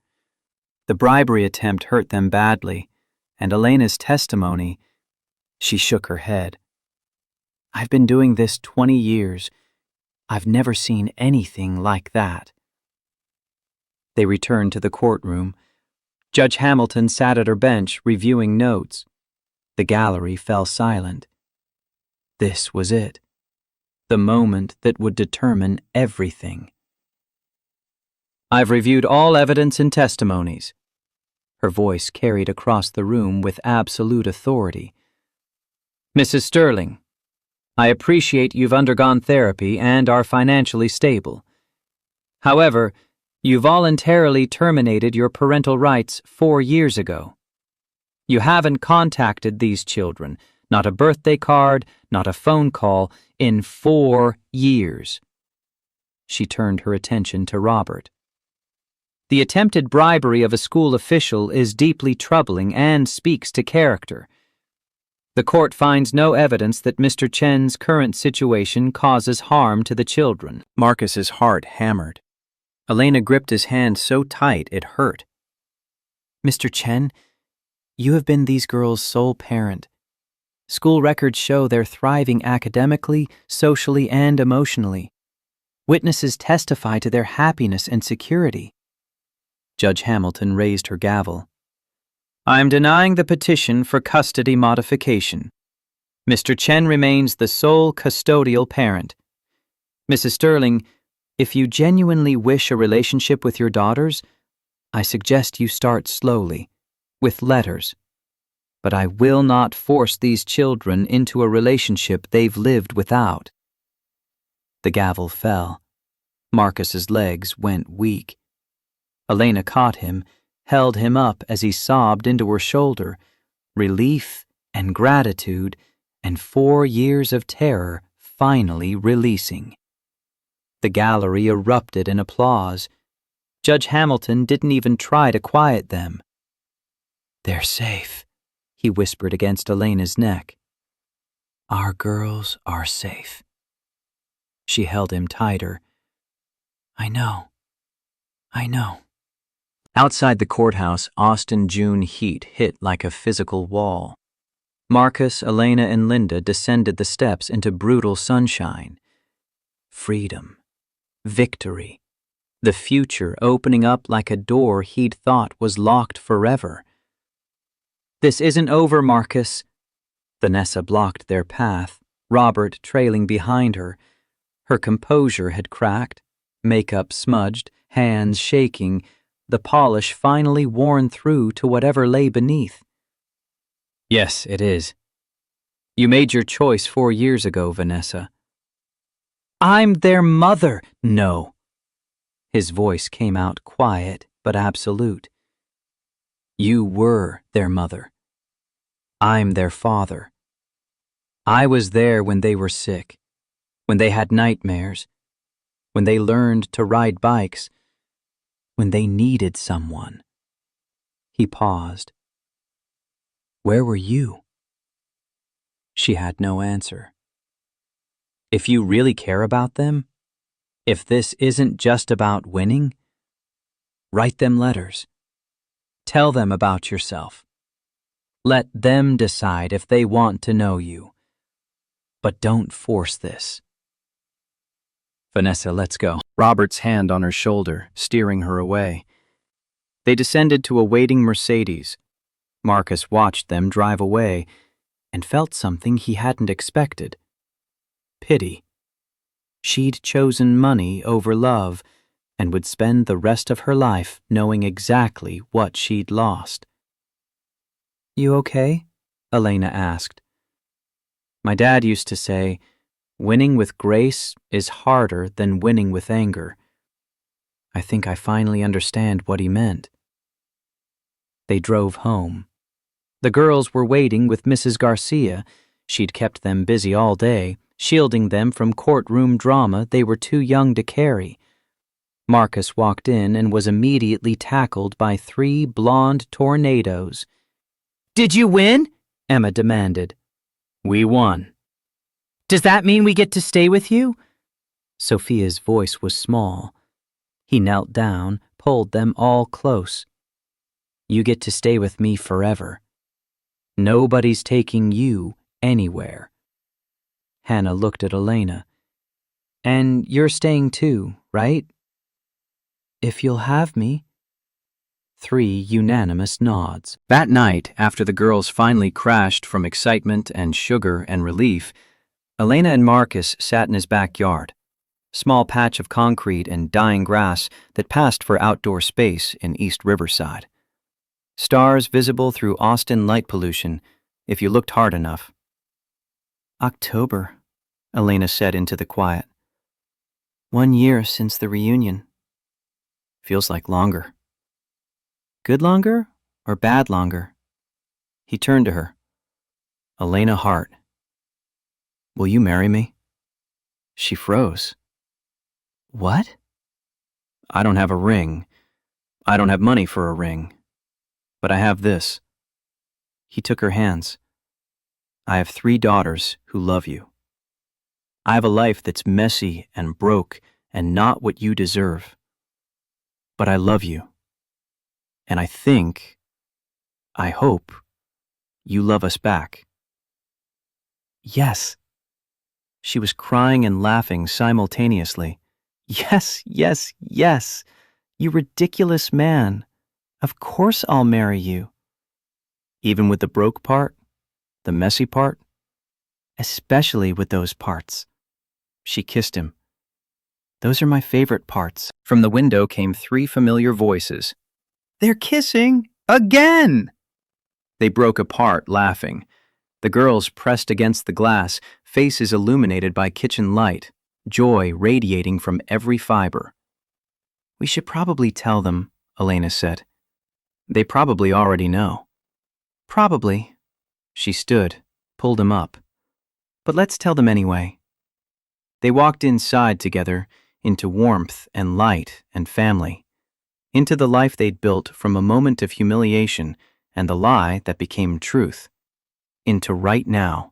The bribery attempt hurt them badly, and Elena's testimony, she shook her head. I've been doing this 20 years. I've never seen anything like that. They returned to the courtroom. Judge Hamilton sat at her bench reviewing notes. The gallery fell silent. This was it. The moment that would determine everything. I've reviewed all evidence and testimonies. Her voice carried across the room with absolute authority. Mrs. Sterling, I appreciate you've undergone therapy and are financially stable. However, you voluntarily terminated your parental rights 4 years ago. You haven't contacted these children, not a birthday card, not a phone call, in 4 years. She turned her attention to Robert. The attempted bribery of a school official is deeply troubling and speaks to character. The court finds no evidence that Mr. Chen's current situation causes harm to the children. Marcus's heart hammered. Elena gripped his hand so tight it hurt. Mr. Chen, you have been these girls' sole parent. School records show they're thriving academically, socially, and emotionally. Witnesses testify to their happiness and security. Judge Hamilton raised her gavel. I'm denying the petition for custody modification. Mr. Chen remains the sole custodial parent. Mrs. Sterling, if you genuinely wish a relationship with your daughters, I suggest you start slowly, with letters. But I will not force these children into a relationship they've lived without. The gavel fell. Marcus's legs went weak. Elena caught him, held him up as he sobbed into her shoulder, relief and gratitude and 4 years of terror finally releasing. The gallery erupted in applause. Judge Hamilton didn't even try to quiet them. They're safe, he whispered against Elena's neck. Our girls are safe. She held him tighter. I know. Outside the courthouse, Austin June heat hit like a physical wall. Marcus, Elena, and Linda descended the steps into brutal sunshine. Freedom. Victory. The future opening up like a door he'd thought was locked forever. This isn't over, Marcus. Vanessa blocked their path, Robert trailing behind her. Her composure had cracked, makeup smudged, hands shaking, the polish finally worn through to whatever lay beneath. Yes, it is. You made your choice 4 years ago, Vanessa. I'm their mother. No. His voice came out quiet but absolute. You were their mother. I'm their father. I was there when they were sick, when they had nightmares, when they learned to ride bikes, when they needed someone. He paused. Where were you? She had no answer. If you really care about them, if this isn't just about winning, write them letters. Tell them about yourself. Let them decide if they want to know you. But don't force this. Vanessa, let's go. Robert's hand on her shoulder, steering her away. They descended to a waiting Mercedes. Marcus watched them drive away and felt something he hadn't expected. Pity. She'd chosen money over love and would spend the rest of her life knowing exactly what she'd lost. You okay? Elena asked. My dad used to say, winning with grace is harder than winning with anger. I think I finally understand what he meant. They drove home. The girls were waiting with Mrs. Garcia. She'd kept them busy all day, shielding them from courtroom drama they were too young to carry. Marcus walked in and was immediately tackled by 3 blonde tornadoes. Did you win? Emma demanded. We won. Does that mean we get to stay with you? Sophia's voice was small. He knelt down, pulled them all close. You get to stay with me forever. Nobody's taking you anywhere. Hannah looked at Elena. And you're staying too, right? If you'll have me. 3 unanimous nods. That night, after the girls finally crashed from excitement and sugar and relief, Elena and Marcus sat in his backyard, small patch of concrete and dying grass that passed for outdoor space in East Riverside. Stars visible through Austin light pollution, if you looked hard enough. October, Elena said into the quiet. 1 year since the reunion. Feels like longer. Good longer or bad longer? He turned to her. Elena Hart. Will you marry me? She froze. What? I don't have a ring. I don't have money for a ring. But I have this. He took her hands. I have 3 daughters who love you. I have a life that's messy and broke and not what you deserve. But I love you. And I hope, you love us back. Yes. She was crying and laughing simultaneously. Yes, yes, yes. You ridiculous man. Of course I'll marry you. Even with the broke part? The messy part? Especially with those parts. She kissed him. Those are my favorite parts. From the window came 3 familiar voices. They're kissing again! They broke apart, laughing. The girls pressed against the glass, faces illuminated by kitchen light, joy radiating from every fiber. We should probably tell them, Elena said. They probably already know. Probably. She stood, pulled him up. But let's tell them anyway. They walked inside together, into warmth and light and family, into the life they'd built from a moment of humiliation and the lie that became truth, into right now,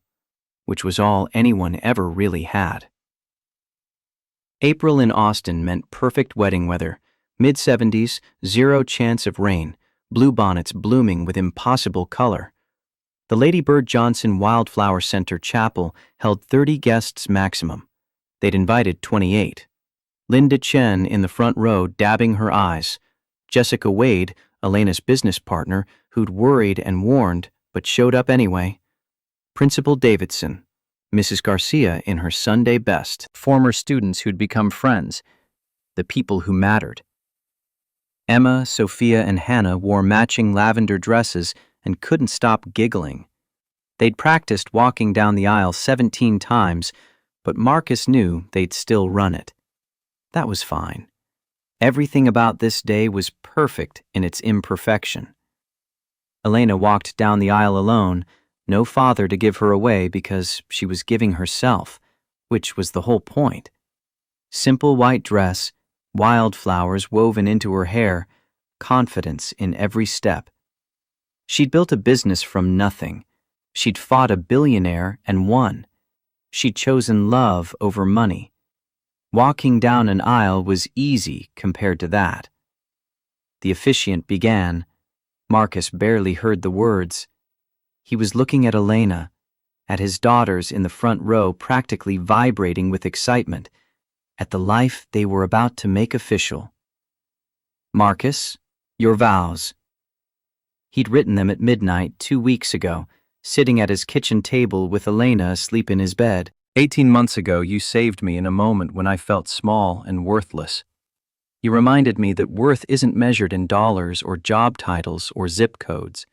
which was all anyone ever really had. April in Austin meant perfect wedding weather, mid-70s, 0 chance of rain, bluebonnets blooming with impossible color. The Lady Bird Johnson Wildflower Center Chapel held 30 guests maximum. They'd invited 28. Linda Chen in the front row dabbing her eyes. Jessica Wade, Elena's business partner, who'd worried and warned, but showed up anyway. Principal Davidson. Mrs. Garcia in her Sunday best. Former students who'd become friends. The people who mattered. Emma, Sophia, and Hannah wore matching lavender dresses and couldn't stop giggling. They'd practiced walking down the aisle 17 times, but Marcus knew they'd still run it. That was fine. Everything about this day was perfect in its imperfection. Elena walked down the aisle alone, no father to give her away because she was giving herself, which was the whole point. Simple white dress, wildflowers woven into her hair, confidence in every step. She'd built a business from nothing. She'd fought a billionaire and won. She'd chosen love over money. Walking down an aisle was easy compared to that. The officiant began. Marcus barely heard the words. He was looking at Elena, at his daughters in the front row practically vibrating with excitement, at the life they were about to make official. Marcus, your vows. He'd written them at midnight 2 weeks ago, sitting at his kitchen table with Elena asleep in his bed. 18 months ago, you saved me in a moment when I felt small and worthless. You reminded me that worth isn't measured in dollars or job titles or zip codes.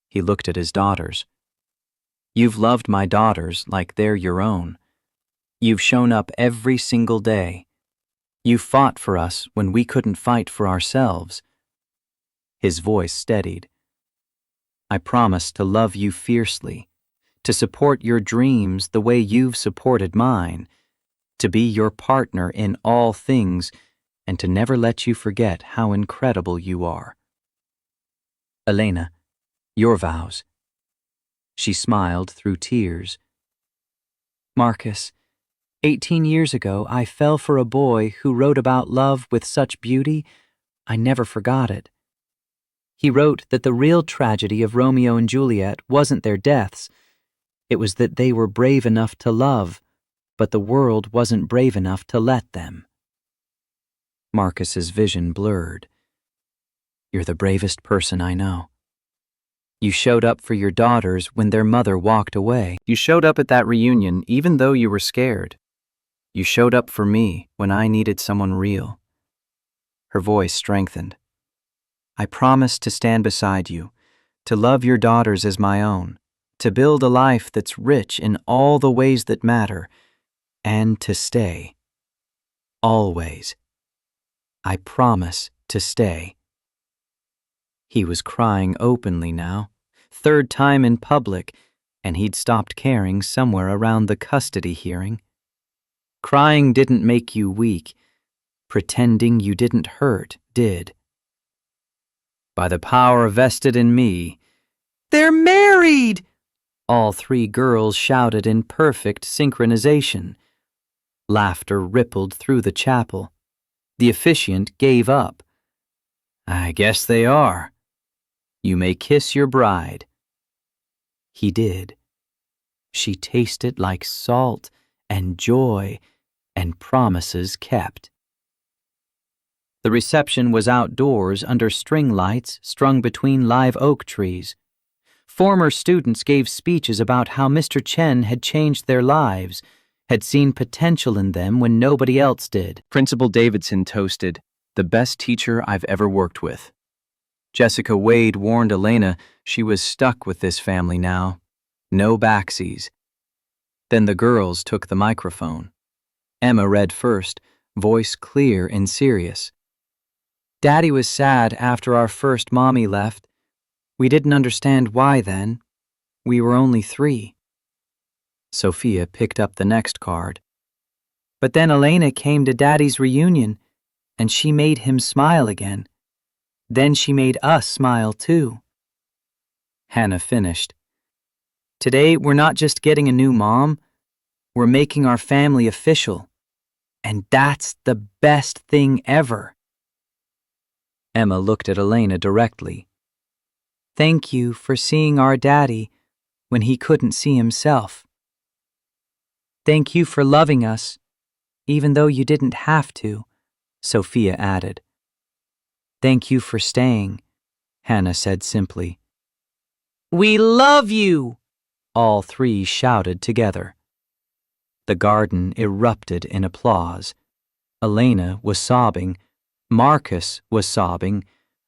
He looked at his daughters. You've loved my daughters like they're your own. You've shown up every single day. You fought for us when we couldn't fight for ourselves. His voice steadied. I promise to love you fiercely, to support your dreams the way you've supported mine, to be your partner in all things, and to never let you forget how incredible you are. Elena, your vows. She smiled through tears. Marcus, 18 years ago I fell for a boy who wrote about love with such beauty, I never forgot it. He wrote that the real tragedy of Romeo and Juliet wasn't their deaths. It was that they were brave enough to love, but the world wasn't brave enough to let them. Marcus's vision blurred. You're the bravest person I know. You showed up for your daughters when their mother walked away. You showed up at that reunion even though you were scared. You showed up for me when I needed someone real. Her voice strengthened. I promise to stand beside you, to love your daughters as my own, to build a life that's rich in all the ways that matter, and to stay. Always. I promise to stay. He was crying openly now, 3rd time in public, and he'd stopped caring somewhere around the custody hearing. Crying didn't make you weak. Pretending you didn't hurt did. By the power vested in me, they're married! All three girls shouted in perfect synchronization. Laughter rippled through the chapel. The officiant gave up. "I guess they are. You may kiss your bride." He did. She tasted like salt and joy and promises kept. The reception was outdoors under string lights strung between live oak trees. Former students gave speeches about how Mr. Chen had changed their lives, had seen potential in them when nobody else did. Principal Davidson toasted, "The best teacher I've ever worked with." Jessica Wade warned Elena she was stuck with this family now. No backsies. Then the girls took the microphone. Emma read first, voice clear and serious. "Daddy was sad after our first mommy left. We didn't understand why then. We were only 3. Sophia picked up the next card. "But then Elena came to Daddy's reunion, and she made him smile again. Then she made us smile too." Hannah finished. "Today we're not just getting a new mom, we're making our family official. And that's the best thing ever." Emma looked at Elena directly. "Thank you for seeing our daddy when he couldn't see himself. Thank you for loving us, even though you didn't have to," Sophia added. "Thank you for staying," Hannah said simply. "We love you!" all three shouted together. The garden erupted in applause. Elena was sobbing. Marcus was sobbing.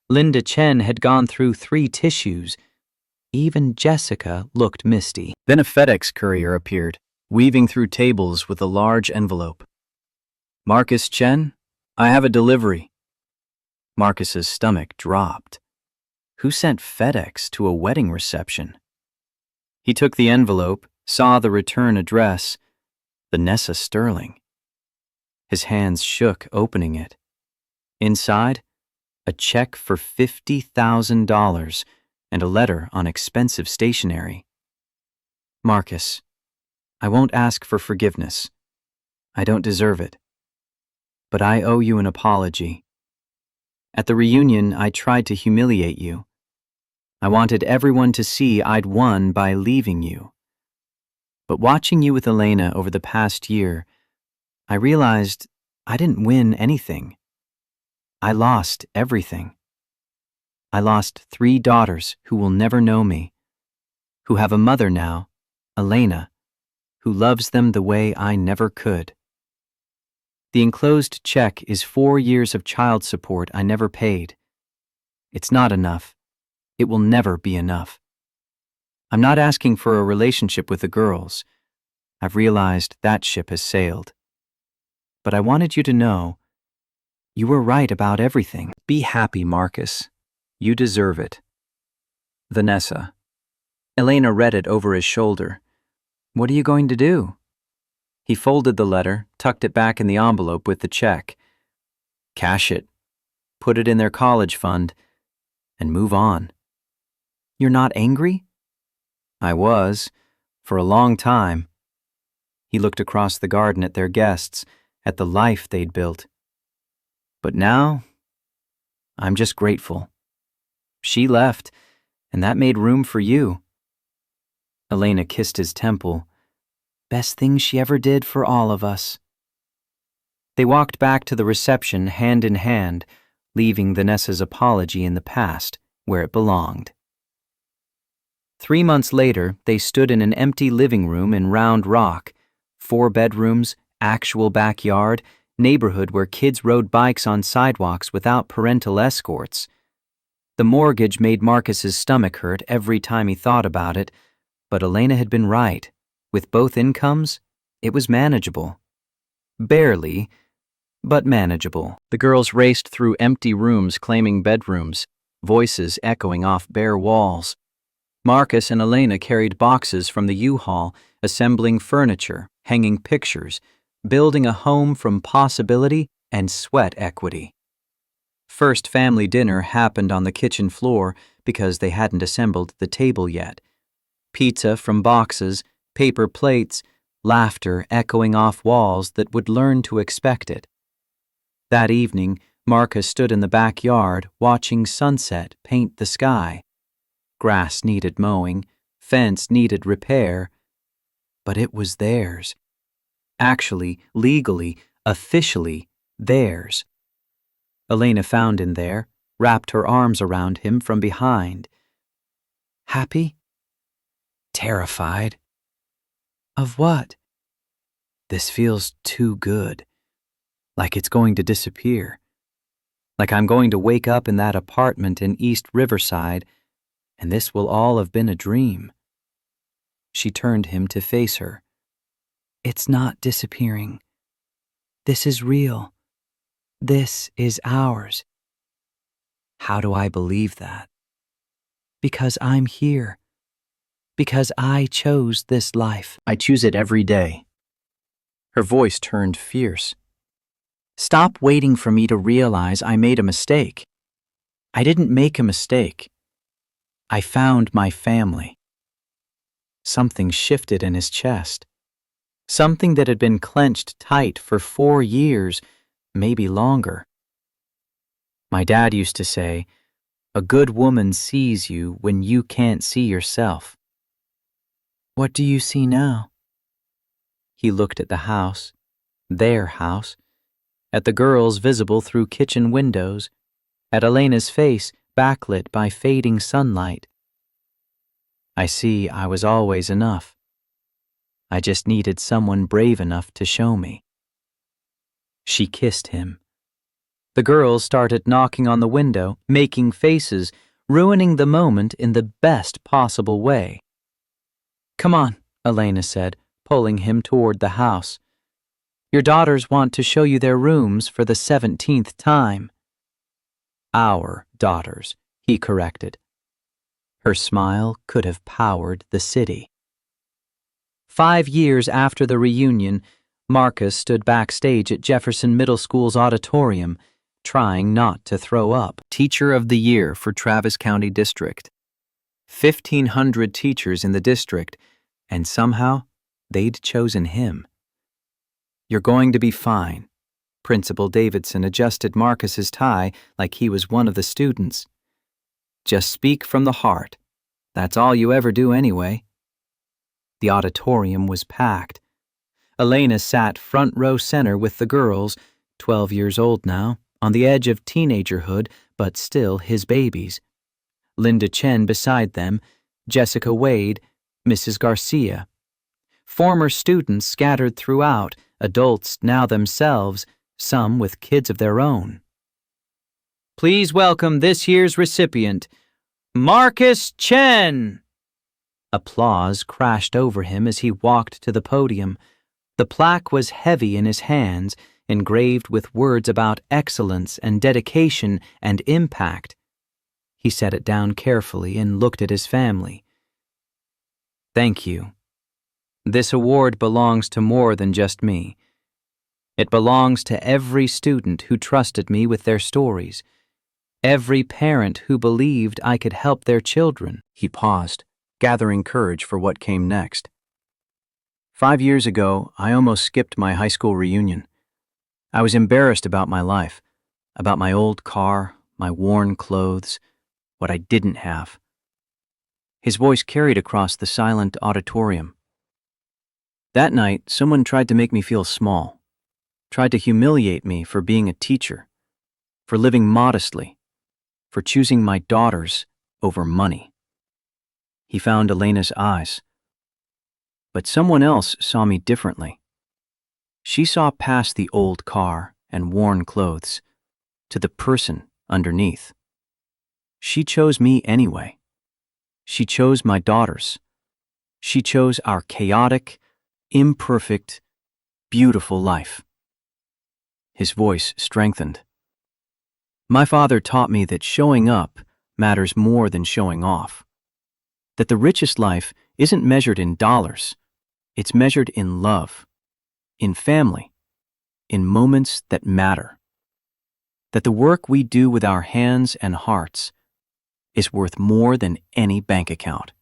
Linda Chen had gone through 3 tissues. Even Jessica looked misty. Then a FedEx courier appeared, weaving through tables with a large envelope. "Marcus Chen, I have a delivery." Marcus's stomach dropped. Who sent FedEx to a wedding reception? He took the envelope, saw the return address, Vanessa Sterling. His hands shook opening it. Inside, a check for $50,000 and a letter on expensive stationery. "Marcus, I won't ask for forgiveness. I don't deserve it. But I owe you an apology. At the reunion, I tried to humiliate you. I wanted everyone to see I'd won by leaving you. But watching you with Elena over the past year, I realized I didn't win anything. I lost everything. I lost 3 daughters who will never know me, who have a mother now, Elena, who loves them the way I never could. The enclosed check is 4 years of child support I never paid. It's not enough. It will never be enough. I'm not asking for a relationship with the girls. I've realized that ship has sailed. But I wanted you to know you were right about everything. Be happy, Marcus. You deserve it. Vanessa." Elena read it over his shoulder. "What are you going to do?" He folded the letter, tucked it back in the envelope with the check. "Cash it, put it in their college fund, and move on." "You're not angry?" "I was, for a long time." He looked across the garden at their guests, at the life they'd built. "But now, I'm just grateful. She left, and that made room for you." Elena kissed his temple. "Best thing she ever did for all of us." They walked back to the reception hand in hand, leaving Vanessa's apology in the past, where it belonged. 3 months later, they stood in an empty living room in Round Rock. 4 bedrooms, actual backyard, neighborhood where kids rode bikes on sidewalks without parental escorts. The mortgage made Marcus's stomach hurt every time he thought about it, but Elena had been right. With both incomes, it was manageable. Barely, but manageable. The girls raced through empty rooms claiming bedrooms, voices echoing off bare walls. Marcus and Elena carried boxes from the U-Haul, assembling furniture, hanging pictures, building a home from possibility and sweat equity. First family dinner happened on the kitchen floor because they hadn't assembled the table yet. Pizza from boxes, paper plates, laughter echoing off walls that would learn to expect it. That evening, Marcus stood in the backyard watching sunset paint the sky. Grass needed mowing, fence needed repair, but it was theirs. Actually, legally, officially, theirs. Elena found him there, wrapped her arms around him from behind. Happy? Terrified. Of what? This feels too good. Like it's going to disappear. Like I'm going to wake up in that apartment in East Riverside, and this will all have been a dream. She turned him to face her. It's not disappearing. This is real. This is ours. How do I believe that? Because I'm here. Because I chose this life. I choose it every day. Her voice turned fierce. Stop waiting for me to realize I made a mistake. I didn't make a mistake. I found my family. Something shifted in his chest. Something that had been clenched tight for 4 years, maybe longer. My dad used to say, a good woman sees you when you can't see yourself. What do you see now? He looked at the house, their house, at the girls visible through kitchen windows, at Elena's face backlit by fading sunlight. I see I was always enough. I just needed someone brave enough to show me. She kissed him. The girls started knocking on the window, making faces, ruining the moment in the best possible way. Come on, Elena said, pulling him toward the house. Your daughters want to show you their rooms for the 17th time. Our daughters, he corrected. Her smile could have powered the city. 5 years after the reunion, Marcus stood backstage at Jefferson Middle School's auditorium, trying not to throw up. Teacher of the Year for Travis County District. 1,500 teachers in the district, and somehow they'd chosen him. You're going to be fine. Principal Davidson adjusted Marcus's tie like he was one of the students. Just speak from the heart. That's all you ever do anyway. The auditorium was packed. Elena sat front row center with the girls, 12 years old now, on the edge of teenagerhood, but still his babies. Linda Chen beside them, Jessica Wade, Mrs. Garcia. Former students scattered throughout, adults now themselves, some with kids of their own. Please welcome this year's recipient, Marcus Chen! Applause crashed over him as he walked to the podium. The plaque was heavy in his hands, engraved with words about excellence and dedication and impact. He set it down carefully and looked at his family. Thank you. This award belongs to more than just me. It belongs to every student who trusted me with their stories, every parent who believed I could help their children. He paused, gathering courage for what came next. 5 years ago, I almost skipped my high school reunion. I was embarrassed about my life, about my old car, my worn clothes, what I didn't have. His voice carried across the silent auditorium. That night, someone tried to make me feel small, tried to humiliate me for being a teacher, for living modestly, for choosing my daughters over money. He found Elena's eyes. But someone else saw me differently. She saw past the old car and worn clothes to the person underneath. She chose me anyway. She chose my daughters. She chose our chaotic, imperfect, beautiful life. His voice strengthened. My father taught me that showing up matters more than showing off. That the richest life isn't measured in dollars. It's measured in love, in family, in moments that matter. That the work we do with our hands and hearts is worth more than any bank account.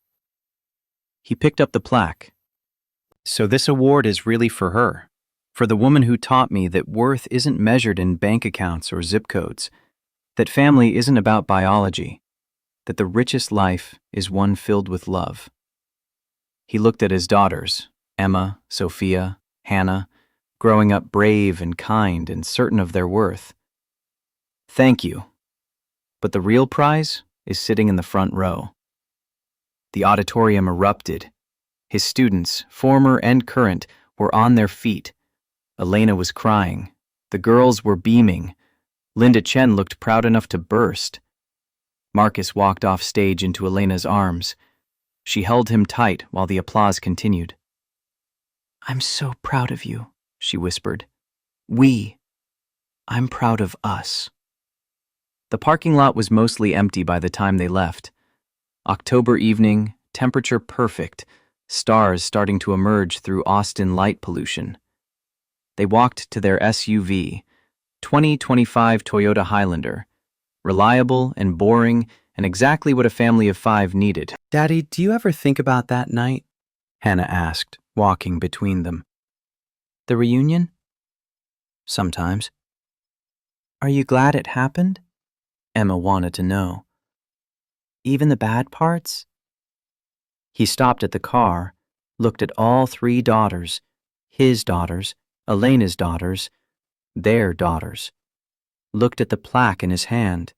He picked up the plaque. So this award is really for her, for the woman who taught me that worth isn't measured in bank accounts or zip codes, that family isn't about biology, that the richest life is one filled with love. He looked at his daughters, Emma, Sophia, Hannah, growing up brave and kind and certain of their worth. Thank you. But the real prize is sitting in the front row. The auditorium erupted. His students, former and current, were on their feet. Elena was crying. The girls were beaming. Linda Chen looked proud enough to burst. Marcus walked off stage into Elena's arms. She held him tight while the applause continued. "I'm so proud of you," she whispered. I'm proud of us." The parking lot was mostly empty by the time they left. October evening, temperature perfect, stars starting to emerge through Austin light pollution. They walked to their SUV, 2025 Toyota Highlander, reliable and boring and exactly what a family of 5 needed. "Daddy, do you ever think about that night?" Hannah asked, walking between them. "The reunion?" "Sometimes." "Are you glad it happened?" Emma wanted to know. "Even the bad parts?" He stopped at the car, looked at all 3 daughters, his daughters, Elena's daughters, their daughters, looked at the plaque in his hand,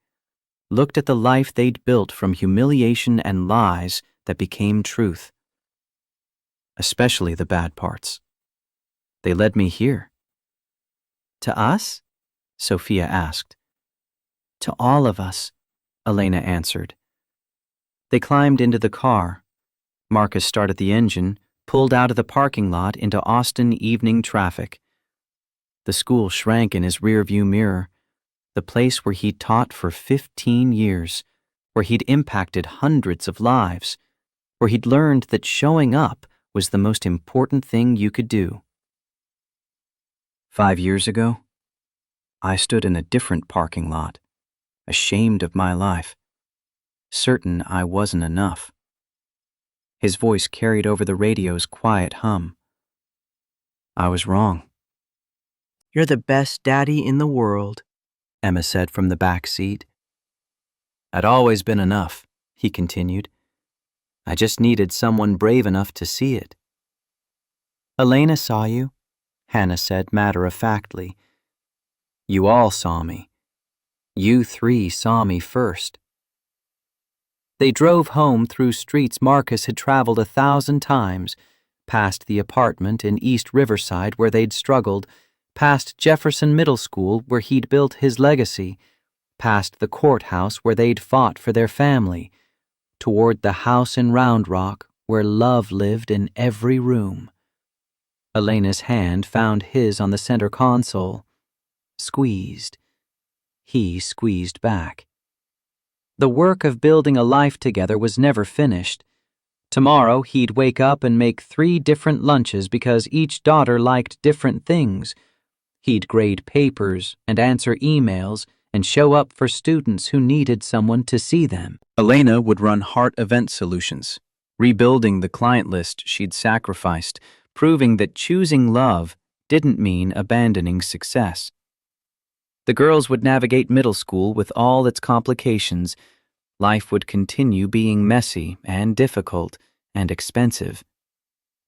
looked at the life they'd built from humiliation and lies that became truth. Especially the bad parts. "They led me here." "To us?" Sophia asked. "To all of us," Elena answered. They climbed into the car. Marcus started the engine, pulled out of the parking lot into Austin evening traffic. The school shrank in his rearview mirror, the place where he'd taught for 15 years, where he'd impacted hundreds of lives, where he'd learned that showing up was the most important thing you could do. 5 years ago, I stood in a different parking lot, ashamed of my life, certain I wasn't enough. His voice carried over the radio's quiet hum. I was wrong. "You're the best daddy in the world," Emma said from the back seat. "I'd always been enough," he continued. "I just needed someone brave enough to see it." "Elena saw you," Hannah said matter-of-factly. "You all saw me. You 3 saw me first." They drove home through streets Marcus had traveled 1,000 times, past the apartment in East Riverside where they'd struggled, past Jefferson Middle School where he'd built his legacy, past the courthouse where they'd fought for their family, toward the house in Round Rock where love lived in every room. Elena's hand found his on the center console. Squeezed. He squeezed back. The work of building a life together was never finished. Tomorrow he'd wake up and make 3 different lunches because each daughter liked different things. He'd grade papers and answer emails and show up for students who needed someone to see them. Elena would run Heart Event Solutions, rebuilding the client list she'd sacrificed, proving that choosing love didn't mean abandoning success. The girls would navigate middle school with all its complications. Life would continue being messy and difficult and expensive.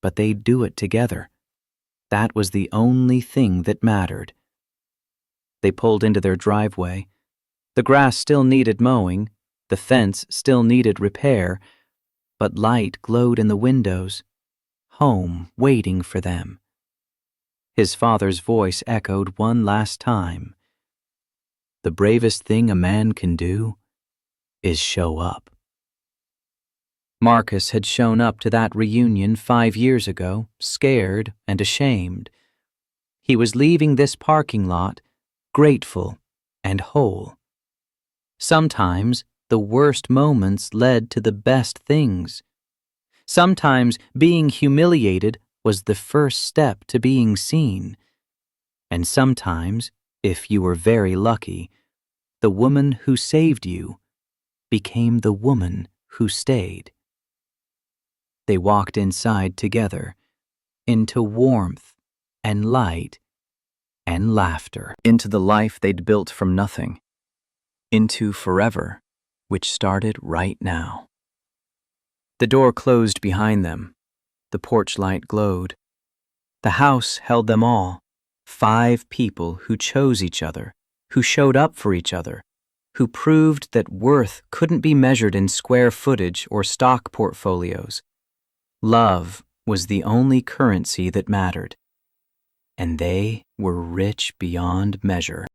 But they'd do it together. That was the only thing that mattered. They pulled into their driveway. The grass still needed mowing, the fence still needed repair, but light glowed in the windows. Home waiting for them. His father's voice echoed one last time. The bravest thing a man can do is show up. Marcus had shown up to that reunion 5 years ago, scared and ashamed. He was leaving this parking lot, grateful and whole. Sometimes the worst moments led to the best things. Sometimes being humiliated was the first step to being seen. And sometimes, if you were very lucky, the woman who saved you became the woman who stayed. They walked inside together, into warmth and light and laughter. Into the life they'd built from nothing. Into forever, which started right now. The door closed behind them. The porch light glowed. The house held them all, 5 people who chose each other, who showed up for each other, who proved that worth couldn't be measured in square footage or stock portfolios. Love was the only currency that mattered, and they were rich beyond measure.